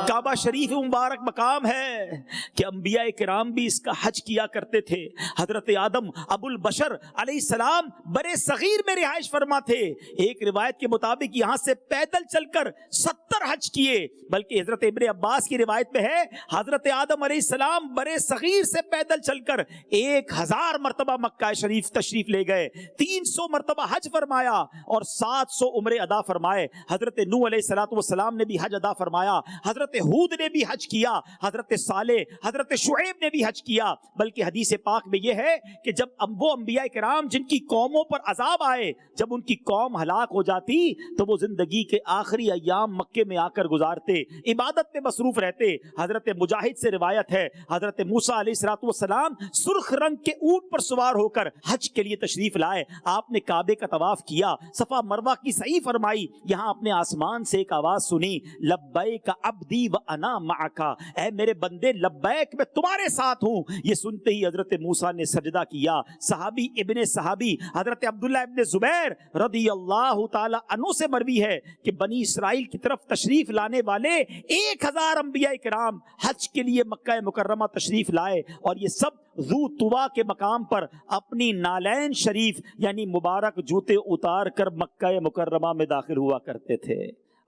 [SPEAKER 2] کعبہ شریف مبارک مقام ہے کہ انبیاء کرام بھی اس کا حج کیا کرتے تھے۔ حضرت آدم ابو البشر علیہ السلام برے صغیر میں رہائش فرما تھے، ایک روایت کے مطابق یہاں سے پیدل چل کر 70 حج کیے، بلکہ حضرت ابن عباس کی روایت میں ہے حضرت آدم علیہ السلام برے صغیر سے پیدل چل کر 1000 مرتبہ مکہ شریف تشریف لے گئے، 300 مرتبہ حج فرمایا اور 700 عمرے ادا فرمائے۔ حضرت نوح علیہ السلام نے بھی حج ادا فرمایا، حضرت ہود نے بھی حج کیا، حضرت صالح، حضرت شعیب نے بھی حج کیا، بلکہ حدیث پاک میں یہ ہے کہ جب وہ انبیاء کرام جن کی قوموں پر عذاب آئے، جب ان کی قوم ہلاک ہو جاتی تو وہ زندگی کے آخری ایام مکے میں آ کر گزارتے، عبادت میں مصروف رہتے۔ حضرت مجاہد سے روایت ہے حضرت موسیٰ علیہ السلام سرخ رنگ کے اونٹ پر سوار ہو کر حج کے لیے تشریف لائے، آپ نے کعبے کا طواف کیا، صفا مروہ کی سعی فرمائی، یہاں اپنے آسمان سے ایک آواز سنی، لبیک عبدی وانا معک، اے میرے بندے لبیک میں تمہارے ساتھ ہوں۔ یہ سنتے ہی حضرت موسیٰ نے سجدہ کیا۔ صحابی ابن صحابی حضرت عبداللہ ابن زبیر رضی اللہ تعالی عنہ سے مروی ہے کہ بنی اسرائیل کی طرف تشریف لانے والے 1000 انبیاء کرام حج کے لیے مکہ مکرمہ تشریف لائے، اور یہ سب ذو طوا کے مقام پر اپنی نالین شریف یعنی مبارک جوتے اتار کر مکہ مکرمہ میں داخل ہوا کرتے تھے۔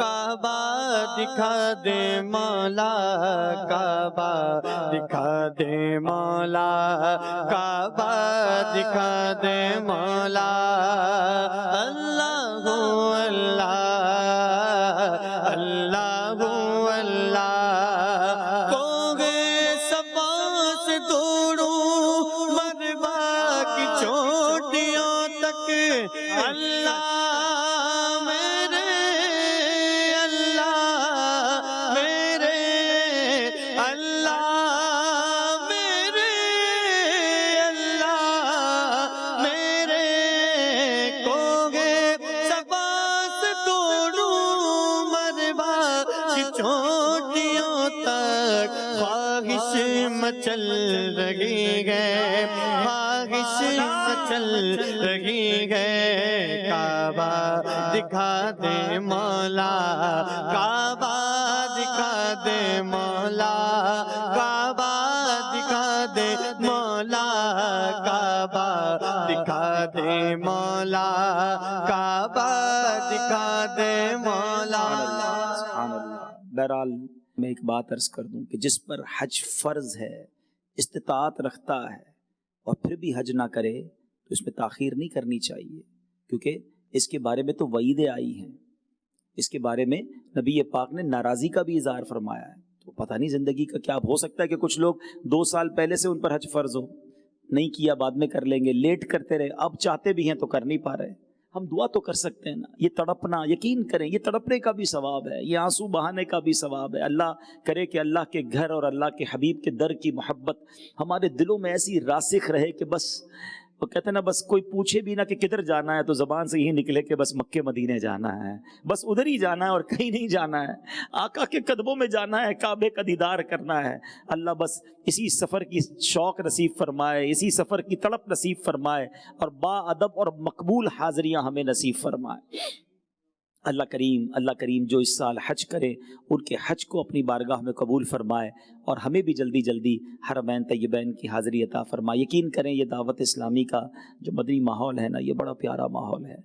[SPEAKER 1] کعبہ دکھا دے مولا کعبہ دکھا دے مولا کعبہ دکھا دے مولا اللہ اللہ اللہ اللہ کوگے صفا سے دوڑوں مروا کی چوٹیوں تک اللہ میرے اللہ میرے اللہ میرے اللہ میرے کوگے صفا سے دوڑوں مروا کی چوٹیوں تک خواہش مچل رہی ہے خواہش مچل رہی ہے کعبہ دکھا دے مولا کعبہ دکھا دے مولا کعبہ دکھا دے مولا کعبہ دکھا دے مولا کعبہ دکھا دے مولا.
[SPEAKER 2] سبحان اللہ. بہرحال میں ایک بات عرض کر دوں کہ جس پر حج فرض ہے، استطاعت رکھتا ہے اور پھر بھی حج نہ کرے تو اس میں تاخیر نہیں کرنی چاہیے، کیونکہ اس کے بارے میں تو وعیدیں آئی ہیں. اس کے بارے میں نبی پاک نے ناراضی کا بھی اظہار فرمایا ہے. تو پتہ نہیں زندگی کا کیا ہو سکتا ہے کہ کچھ لوگ 2 سال پہلے سے ان پر حج فرض ہو، نہیں کیا بعد میں کر لیں گے، لیٹ کرتے رہے، اب چاہتے بھی ہیں تو کر نہیں پا رہے. ہم دعا تو کر سکتے ہیں نا. یہ تڑپنا، یقین کریں یہ تڑپنے کا بھی ثواب ہے، یہ آنسو بہانے کا بھی ثواب ہے. اللہ کرے کہ اللہ کے گھر اور اللہ کے حبیب کے در کی محبت ہمارے دلوں میں ایسی راسخ رہے کہ بس وہ کہتے ہیں نا، بس کوئی پوچھے بھی نہ کہ کدھر جانا ہے تو زبان سے یہی نکلے کہ بس مکے مدینے جانا ہے، بس ادھر ہی جانا ہے اور کہیں نہیں جانا ہے، آقا کے قدموں میں جانا ہے، کعبے کا دیدار کرنا ہے. اللہ بس اسی سفر کی شوق نصیب فرمائے، اسی سفر کی تڑپ نصیب فرمائے اور با ادب اور مقبول حاضریاں ہمیں نصیب فرمائے. اللہ کریم جو اس سال حج کرے ان کے حج کو اپنی بارگاہ میں قبول فرمائے اور ہمیں بھی جلدی جلدی حرمین طیبین کی حاضری عطا فرمائے. یقین کریں یہ دعوت اسلامی کا جو مدنی ماحول ہے نا، یہ بڑا پیارا ماحول ہے.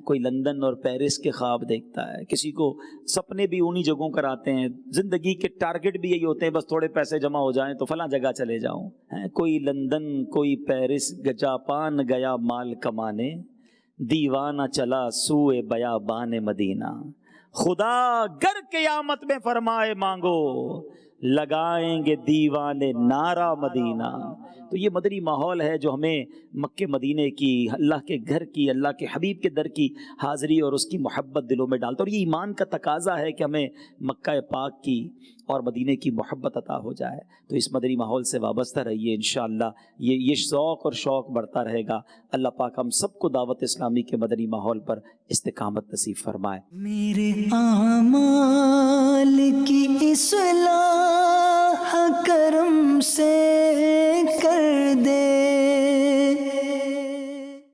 [SPEAKER 2] کوئی لندن اور پیرس کے خواب دیکھتا ہے، کسی کو سپنے بھی انہی جگہوں کر آتے ہیں، زندگی کے ٹارگٹ بھی یہی ہوتے ہیں بس تھوڑے پیسے جمع ہو جائیں تو فلاں جگہ چلے جاؤں. کوئی لندن، کوئی پیرس، جاپان گیا مال کمانے، دیوانہ چلا سوئے بیابان مدینہ. خدا گر قیامت میں فرمائے مانگو، لگائیں گے دیوانے نعرہ مدینہ. تو یہ مدنی ماحول ہے جو ہمیں مکے مدینے کی، اللہ کے گھر کی، اللہ کے حبیب کے در کی حاضری اور اس کی محبت دلوں میں ڈالتا. اور یہ ایمان کا تقاضا ہے کہ ہمیں مکہ پاک کی اور مدینے کی محبت عطا ہو جائے. تو اس مدنی ماحول سے وابستہ رہیے، انشاءاللہ یہ ذوق اور شوق بڑھتا رہے گا. اللہ پاک ہم سب کو دعوت اسلامی کے مدنی ماحول پر استقامت نصیب فرمائے.
[SPEAKER 3] میرے اعمال کی اصلاح کرم سے